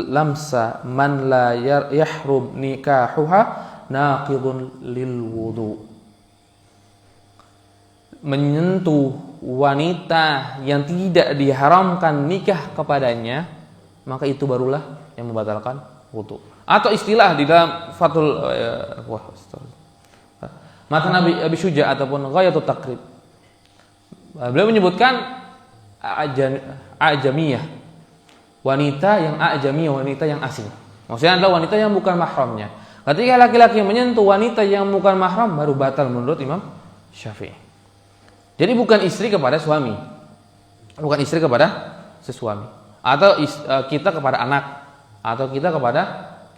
lamsa man la yahrum nikahuha naqidun lil wudu. Menyentuh wanita yang tidak diharamkan nikah kepadanya, maka itu barulah yang membatalkan wudu. Atau istilah di dalam Fathul Matan Abi Syuja ataupun Ghayatut Taqrib, beliau menyebutkan ajamiyah, wanita yang ajamiyah, wanita yang asing. Maksudnya adalah wanita yang bukan mahramnya. Ketika laki-laki menyentuh wanita yang bukan mahram, baru batal menurut Imam Syafi'i. Jadi bukan istri kepada suami, bukan istri kepada sesuami, atau kita kepada anak, atau kita kepada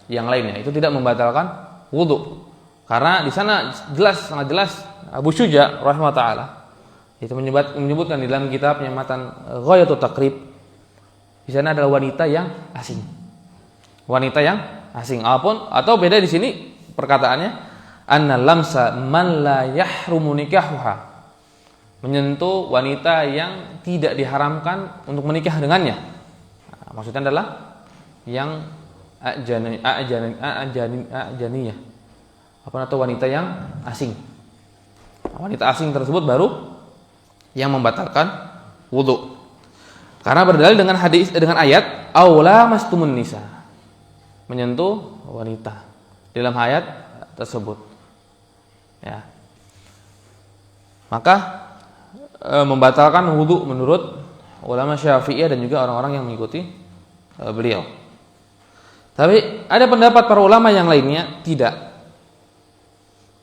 yang lainnya. Itu tidak membatalkan wudu. Karena di sana sangat jelas Abu Syuja rahimahullah taala itu menyebutkan di dalam kitabnya Matan Ghayatut Taqrib, di sana adalah wanita yang asing. Wanita yang asing. Atau beda di sini perkataannya, anna lamsa man la yahrumu nikahuha. Menyentuh wanita yang tidak diharamkan untuk menikah dengannya. Maksudnya adalah yang ajaniyah. Atau wanita yang asing. Wanita asing tersebut baru yang membatalkan wudu. Karena berdalil dengan hadis, dengan ayat aula mastumun nisa, menyentuh wanita dalam ayat tersebut. Ya. Maka membatalkan wudu menurut ulama Syafi'iyah dan juga orang-orang yang mengikuti beliau. Tapi ada pendapat para ulama yang lainnya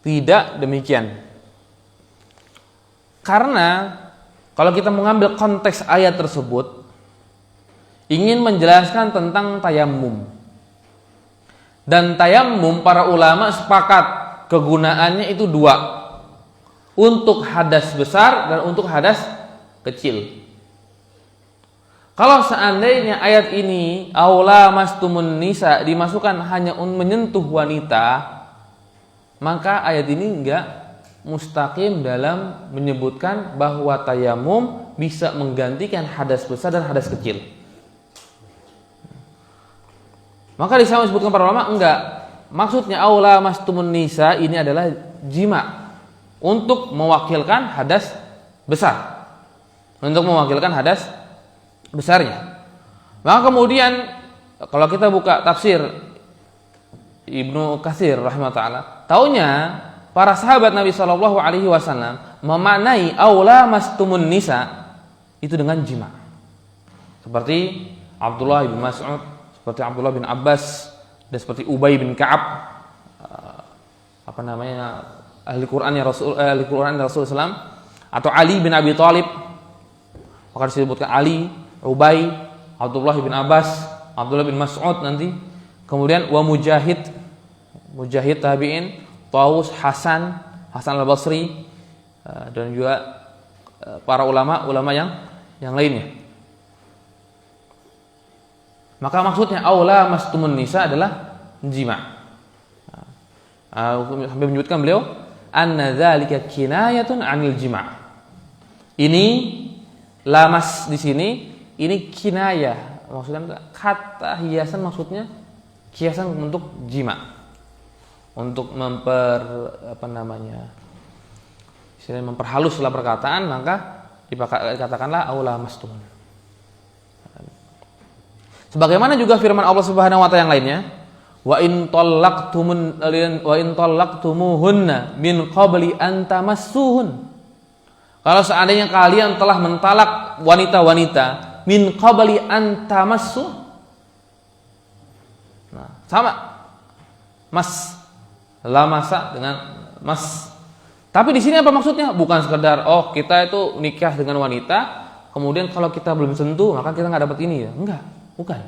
tidak demikian. Karena kalau kita mengambil konteks ayat tersebut, ingin menjelaskan tentang tayammum. Dan tayammum para ulama sepakat kegunaannya itu dua. Untuk hadas besar dan untuk hadas kecil. Kalau seandainya ayat ini aula mastumun nisa dimasukkan hanya menyentuh wanita, maka ayat ini enggak mustaqim dalam menyebutkan bahwa tayamum bisa menggantikan hadas besar dan hadas kecil. Maka di sana disebutkan para ulama enggak. Maksudnya aula mastumun nisa ini adalah jima untuk mewakilkan hadas besar. Untuk mewakilkan hadas besarnya. Maka kemudian kalau kita buka tafsir Ibnu Katsir rahimahullah taala, taunya para sahabat Nabi sallallahu alaihi wasallam memaknai aula mastumun nisa itu dengan jima. Seperti Abdullah bin Mas'ud, seperti Abdullah bin Abbas, dan seperti Ubay bin Ka'ab, ahli Quran Rasulullah, atau Ali bin Abi Thalib. Maka disebutkan Ali, Ubay, Abdullah bin Abbas, Abdullah bin Mas'ud nanti. Kemudian wa Mujahid tabi'in, Tawus, Hasan al-Basri, dan juga para ulama yang lainnya. Maka maksudnya aula mastumun nisa adalah jima. Sampai menyebutkan beliau anna dzalika kinayatun 'anil jima'. Ini lamas di sini ini kinayah, maksudnya kata hiasan, maksudnya hiasan untuk jima. Untuk memperhaluslah perkataan, maka dikatakanlah aula mastumun. Sebagaimana juga firman Allah Subhanahu wa taala yang lainnya, wa in tallaqtumuhunna min qabli an tamassuhun. Kalau seandainya kalian telah mentalak wanita-wanita min qabli an tamassu. Nah, sama. Mas lamasa dengan mas. Tapi di sini apa maksudnya? Bukan sekedar kita itu nikah dengan wanita, kemudian kalau kita belum sentuh maka kita nggak dapat ini ya. Enggak, bukan.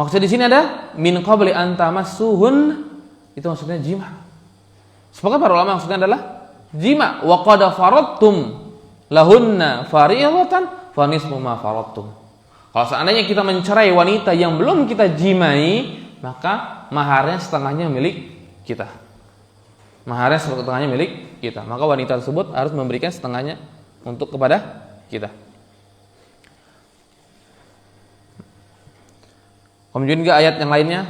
Maksud di sini ada min qabli an tamassuhun, itu maksudnya jima. Sepakat para ulama maksudnya adalah jima. Wa qad faradtum lahunna fariidatan fa nisfu ma faradtum. Kalau seandainya kita mencerai wanita yang belum kita jimai, maka maharnya setengahnya milik kita. Maharnya setengahnya milik kita. Maka wanita tersebut harus memberikan setengahnya untuk kepada kita. Kemudian juga ayat yang lainnya,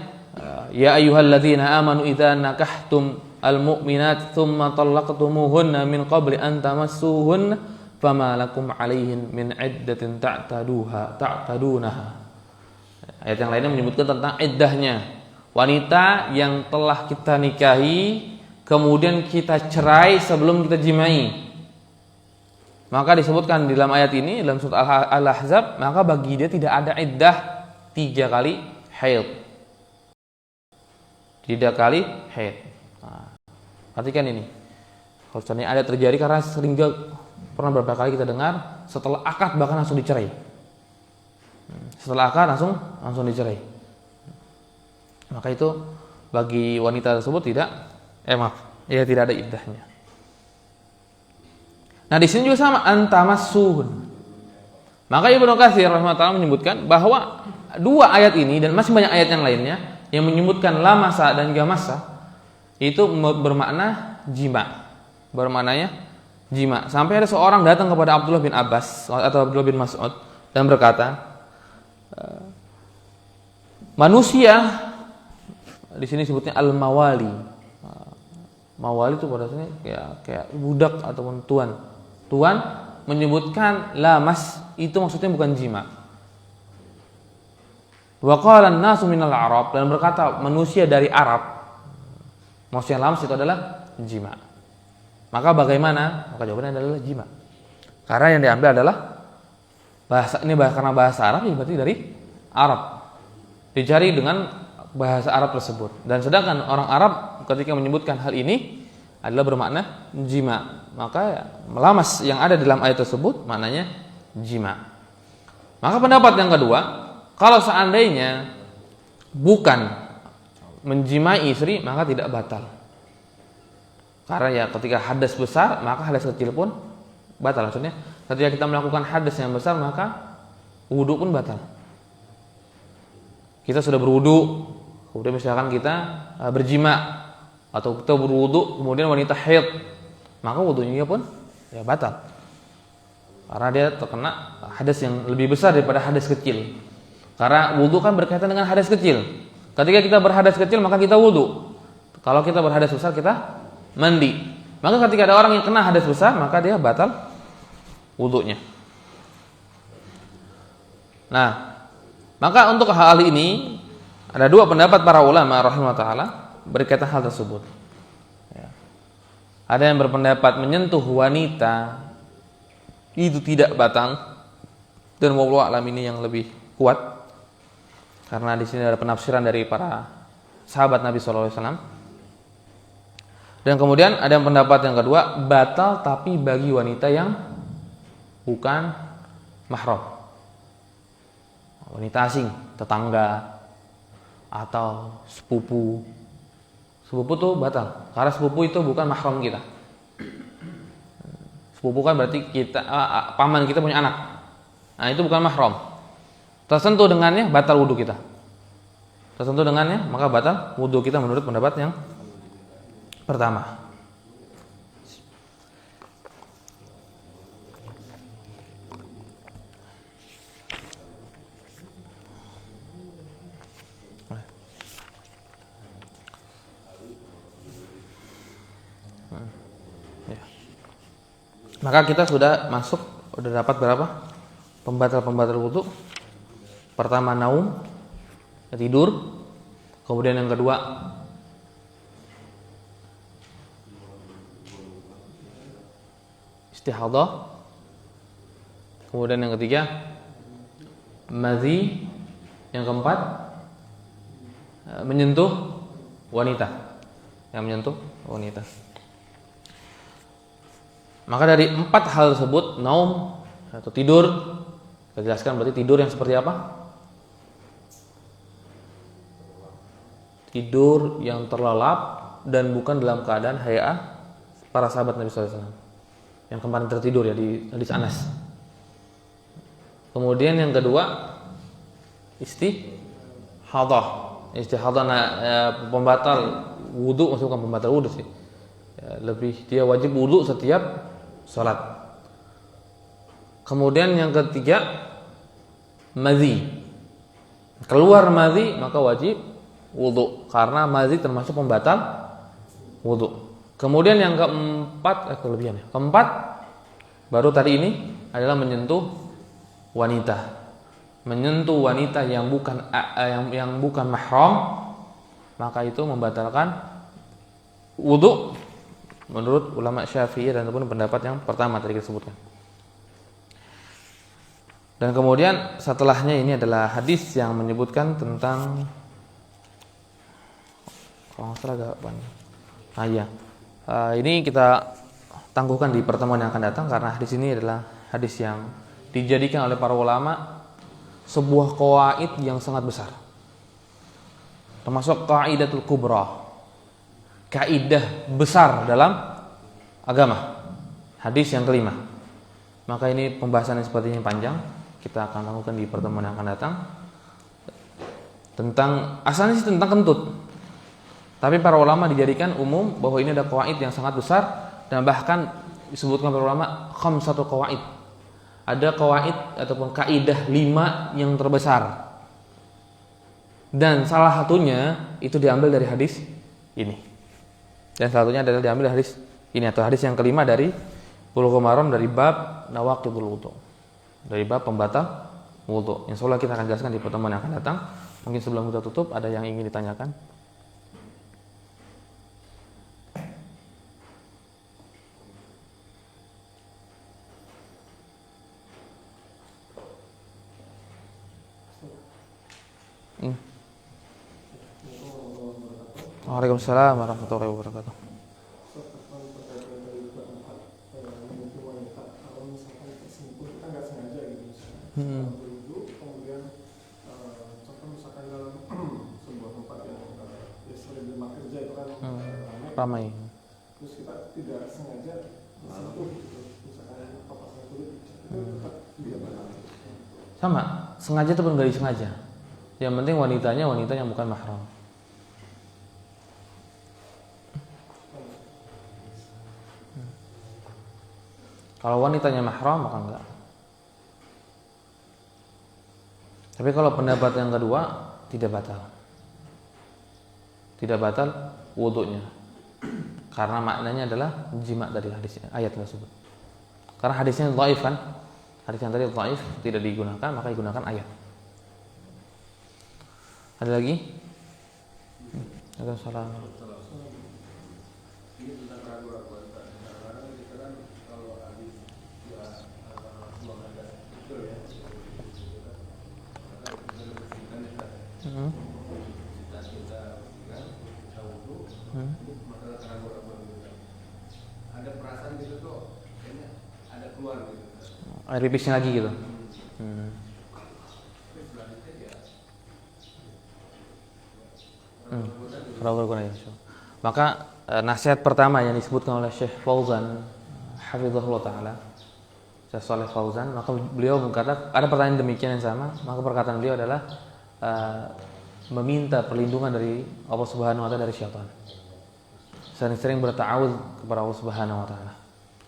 ya ayyuhalladzina amanu idza nakahtum al-mu'minat tsumma talaqtumuhunna min qabli an tamassuhunna fama lakum 'alaihin min 'iddatin ta'tadunaha. Ayat yang lainnya menyebutkan tentang iddahnya. Wanita yang telah kita nikahi kemudian kita cerai sebelum kita jimai. Maka disebutkan di dalam ayat ini dalam surah Al-Ahzab, maka bagi dia tidak ada iddah 3 kali haid. 3 kali haid. Nah, perhatikan ini. Kalau seandainya ada terjadi, karena sering pernah beberapa kali kita dengar setelah akad bahkan langsung dicerai. Setelah akad langsung dicerai. Maka itu bagi wanita tersebut tidak ada iddahnya. Nah, di sini juga sama antamassuhun. Maka Ibnu Katsir rahimahullah menyebutkan bahwa 2 ayat ini dan masih banyak ayat yang lainnya yang menyebutkan la masa dan ga masa itu bermakna jima. Bermaknanya jima. Sampai ada seorang datang kepada Abdullah bin Abbas atau Abdullah bin Mas'ud dan berkata, manusia di sini sebutnya al-mawali. Mawali itu pada sini kayak budak ataupun tuan. Tuan menyebutkan lamas itu maksudnya bukan jima. Wa qala an-nasu minal Arab, dan berkata manusia dari Arab. Maksudnya lamas itu adalah jima. Maka bagaimana? Maka jawabannya adalah jima. Karena yang diambil adalah karena bahasa Arab, ya berarti dari Arab. Dicari dengan bahasa Arab tersebut. Dan sedangkan orang Arab ketika menyebutkan hal ini adalah bermakna jima. Maka ya, melamas yang ada dalam ayat tersebut maknanya jima. Maka pendapat yang kedua, kalau seandainya bukan menjimai istri, maka tidak batal. Karena ya ketika hadas besar, maka hadas kecil pun batal. Maksudnya ketika kita melakukan hadas yang besar, maka wudu pun batal. Kita sudah berwudu, kemudian misalkan kita berjima, atau kita berwudu kemudian wanita haid, maka wudunya pun ya batal. Karena dia terkena hadas yang lebih besar daripada hadas kecil. Karena wudu kan berkaitan dengan hadas kecil. Ketika kita berhadas kecil maka kita wudu. Kalau kita berhadas besar kita mandi. Maka ketika ada orang yang kena hadas besar maka dia batal wudunya. Nah, maka untuk hal ini ada 2 pendapat para ulama rahimahullah taala berkaitan hal tersebut. Ya. Ada yang berpendapat menyentuh wanita itu tidak batal, dan wallahu a'lam ini yang lebih kuat karena di sini ada penafsiran dari para sahabat Nabi sallallahu alaihi wasallam. Dan kemudian ada yang pendapat yang kedua, batal tapi bagi wanita yang bukan mahram. Wanita asing, tetangga atau sepupu. Sepupu itu batal karena sepupu itu bukan mahram kita. Sepupu kan berarti kita paman kita punya anak. Nah, itu bukan mahram. Tersentuh dengannya batal wudu kita. Tersentuh dengannya maka batal wudu kita menurut pendapat yang pertama. Maka kita sudah dapat berapa? Pembatal-pembatal wudu. Pertama naum, tidur. Kemudian yang kedua istihadah. Kemudian yang ketiga madhi. Yang keempat menyentuh wanita. Yang menyentuh wanita. Maka dari 4 hal tersebut, naum atau tidur, kita jelaskan berarti tidur yang seperti apa? tidur yang terlelap dan bukan dalam keadaan hay'ah para sahabat Nabi SAW yang kemarin tertidur ya di hadis Anas. Kemudian yang kedua istihadhah. Istihadhah pembatal wudu, maksudnya bukan pembatal wudu sih. Ya, lebih dia wajib wudu setiap salat. Kemudian yang ketiga madhi. Keluar madhi maka wajib wudu karena madhi termasuk pembatal wudu. Kemudian yang keempat kelebihan. Keempat baru tadi ini adalah menyentuh wanita. Menyentuh wanita yang bukan mahram, maka itu membatalkan wudu menurut ulama Syafi'i dan ataupun pendapat yang pertama tadi kita sebutkan. Dan kemudian setelahnya ini adalah hadis yang menyebutkan tentang, kalau nggak salah agak panjang. Iya. Ini kita tangguhkan di pertemuan yang akan datang karena hadis ini adalah hadis yang dijadikan oleh para ulama sebuah qawaid yang sangat besar. Termasuk qaidatul kubra. Kaidah besar dalam agama. Hadis yang kelima. Maka ini pembahasannya sepertinya panjang. Kita akan lakukan di pertemuan yang akan datang. Tentang asalnya sih tentang kentut. Tapi para ulama dijadikan umum bahwa ini ada qawaid yang sangat besar dan bahkan disebutkan para ulama khamsatu qawaid. Ada qawaid ataupun kaidah 5 yang terbesar. Dan salah satunya itu diambil dari hadis ini. Dan salah satunya adalah diambil dari hadis ini atau hadis yang kelima dari Bulughul Maram dari bab nawaqidul wudu. Dari bab pembatal wudu. Insyaallah kita akan jelaskan di pertemuan yang akan datang. Mungkin sebelum kita tutup ada yang ingin ditanyakan? Waalaikumsalam warahmatullahi wabarakatuh. Kemudian misalkan dalam sebuah tempat yang sering rumah kerja itu kan ramai. Terus kita tidak sengaja sentuh misalkan papasan kulit tetap dia batal. Sama, sengaja ataupun nggak disengaja. Yang penting wanitanya wanita yang bukan mahram. Kalau wanitanya mahram maka enggak. Tapi kalau pendapat yang kedua tidak batal. Tidak batal wudunya. Karena maknanya adalah jima dari hadisnya, ayat tersebut. Karena hadisnya dhaif kan? Hadis yang tadi dhaif tidak digunakan, maka digunakan ayat. Ada lagi? Waalaikumsalam. Ini tentang keraguan. Kadang-kadang kita kan kalau habis buang ada betul ya. Ada perasaan gitu tuh kayaknya ada keluar gitu. Air pipisnya lagi gitu. Maka nasihat pertama yang disebutkan oleh Syekh Fauzan hafizahullah taala, Syekh Shalih Fauzan, maka beliau berkata ada pertanyaan demikian yang sama, maka perkataan beliau adalah meminta perlindungan dari Allah Subhanahu wa taala dari syaitan. Sering-sering berta'awudz kepada Allah Subhanahu wa taala.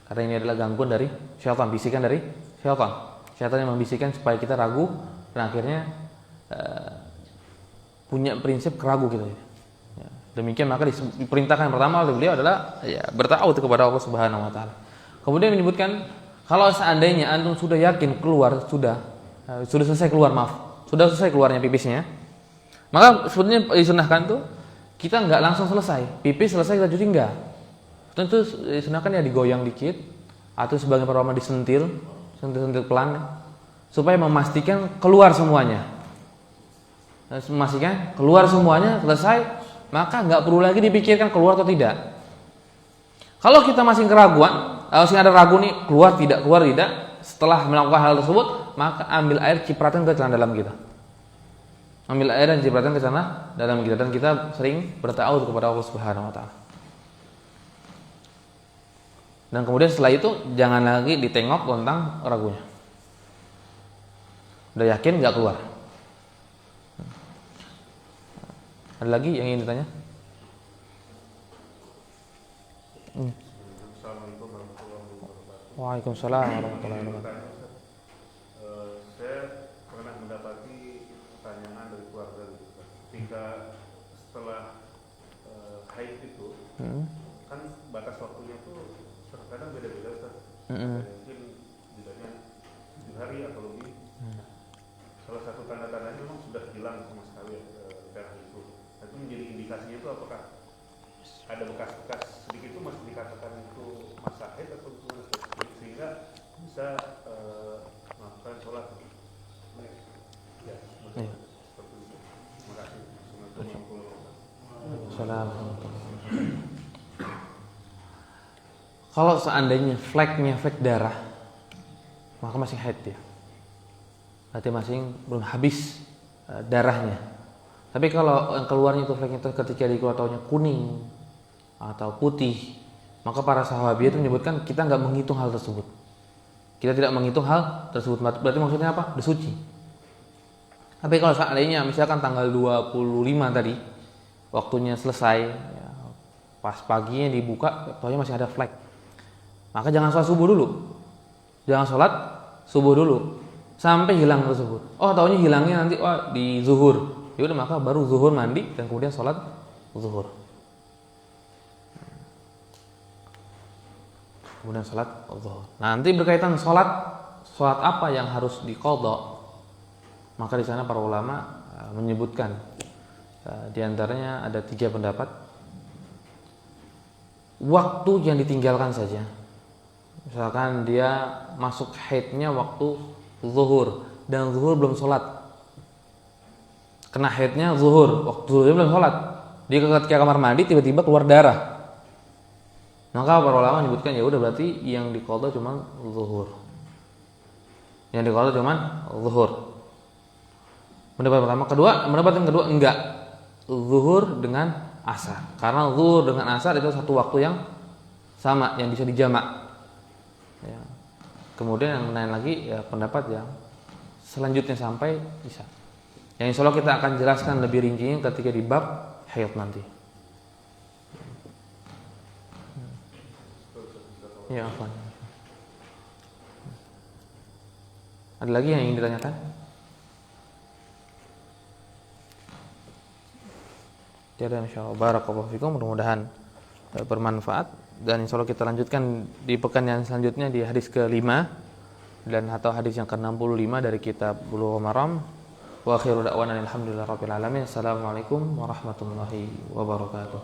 Karena ini adalah gangguan dari syaitan, bisikan dari syaitan. Syaitan yang membisikkan supaya kita ragu dan akhirnya punya prinsip ragu gitu ya. Demikian maka diperintahkan yang pertama oleh beliau adalah ya berta'awudz kepada Allah Subhanahu wa taala. Kemudian menyebutkan kalau seandainya antum sudah yakin keluar sudah selesai keluar sudah selesai keluarnya pipisnya, maka sebetulnya disunahkan tuh kita nggak langsung selesai pipis selesai kita cuci enggak. Tentu disunahkan ya digoyang dikit atau sebagian para ulama disentil pelan supaya memastikan keluar semuanya. Memastikan keluar semuanya selesai, maka nggak perlu lagi dipikirkan keluar atau tidak. Kalau kita masih keraguan, masih ada ragu nih keluar tidak, setelah melakukan hal tersebut, maka ambil air cipratan ke celana dalam kita. Ambil air dan cipratan ke sana dalam kita, dan kita sering bertawud kepada Allah Subhanahu wa taala. Dan kemudian setelah itu jangan lagi ditengok tentang ragunya. Udah yakin nggak keluar. Ada lagi yang ingin ditanya? Assalamualaikum warahmatullahi wabarakatuh. Waalaikumsalam warahmatullahi wabarakatuh. Saya pernah mendapati pertanyaan dari keluarga gitu, Pak. Ketika setelah haid itu, kan batas waktunya tuh terkadang beda-beda, Ustaz. Mungkin bedanya 7 hari atau lebih. Salah satu tanda-tandanya memang sudah hilang sama sekali darah itu. Nah, itu menjadi indikasinya itu apakah ada bekas-bekas sedikit itu masih dikatakan itu masa haid atau gimana, sehingga bisa melakukan sholat. Ya, seperti itu. Terima kasih. Assalamualaikum. Kalau seandainya fleknya flek darah, maka masih haid ya. Berarti masih belum habis darahnya. Tapi kalau yang keluarnya itu fleknya itu ketika dikeluar taunya kuning atau putih, maka para sahabat itu menyebutkan kita nggak menghitung hal tersebut. Kita tidak menghitung hal tersebut. Berarti maksudnya apa? Udah suci. Tapi kalau seandainya misalkan tanggal 25 tadi waktunya selesai, ya, pas paginya dibuka, taunya masih ada flek, maka jangan sholat subuh dulu. Jangan sholat subuh dulu sampai hilang tersebut. Oh, taunya hilangnya nanti di zuhur. Ya udah, maka baru zuhur mandi dan kemudian sholat zuhur. Kemudian sholat zuhur. Nanti berkaitan sholat apa yang harus diqadha. Maka di sana para ulama menyebutkan di antaranya ada 3 pendapat. Waktu yang ditinggalkan saja. Misalkan dia masuk haidnya waktu zuhur dan zuhur belum sholat. Kena haidnya zuhur, waktu zuhurnya belum sholat. Dia ketika kamar mandi tiba-tiba keluar darah. Maka para ulama menyebutkan ya udah, berarti yang diqadha cuma zuhur. Yang diqadha cuma zuhur. Pendapat pertama. Pendapat yang kedua enggak. Zuhur dengan asar. Karena zuhur dengan asar itu satu waktu yang sama, yang bisa dijamak. Ya. Kemudian yang lain lagi ya pendapat yang selanjutnya sampai isya. Yang insya Allah kita akan jelaskan lebih rincinya ketika di bab haid nanti. Ya, apa? Ada lagi yang ingin ditanyakan? Jadi insyaallah barakallahu fikum, mudah-mudahan bermanfaat, dan insyaallah kita lanjutkan di pekan yang selanjutnya di hadis ke-5 dan atau hadis yang ke-65 dari kitab Bulughul Maram. Wa akhiru da'wana alhamdulillahirabbil alamin. Assalamualaikum warahmatullahi wabarakatuh.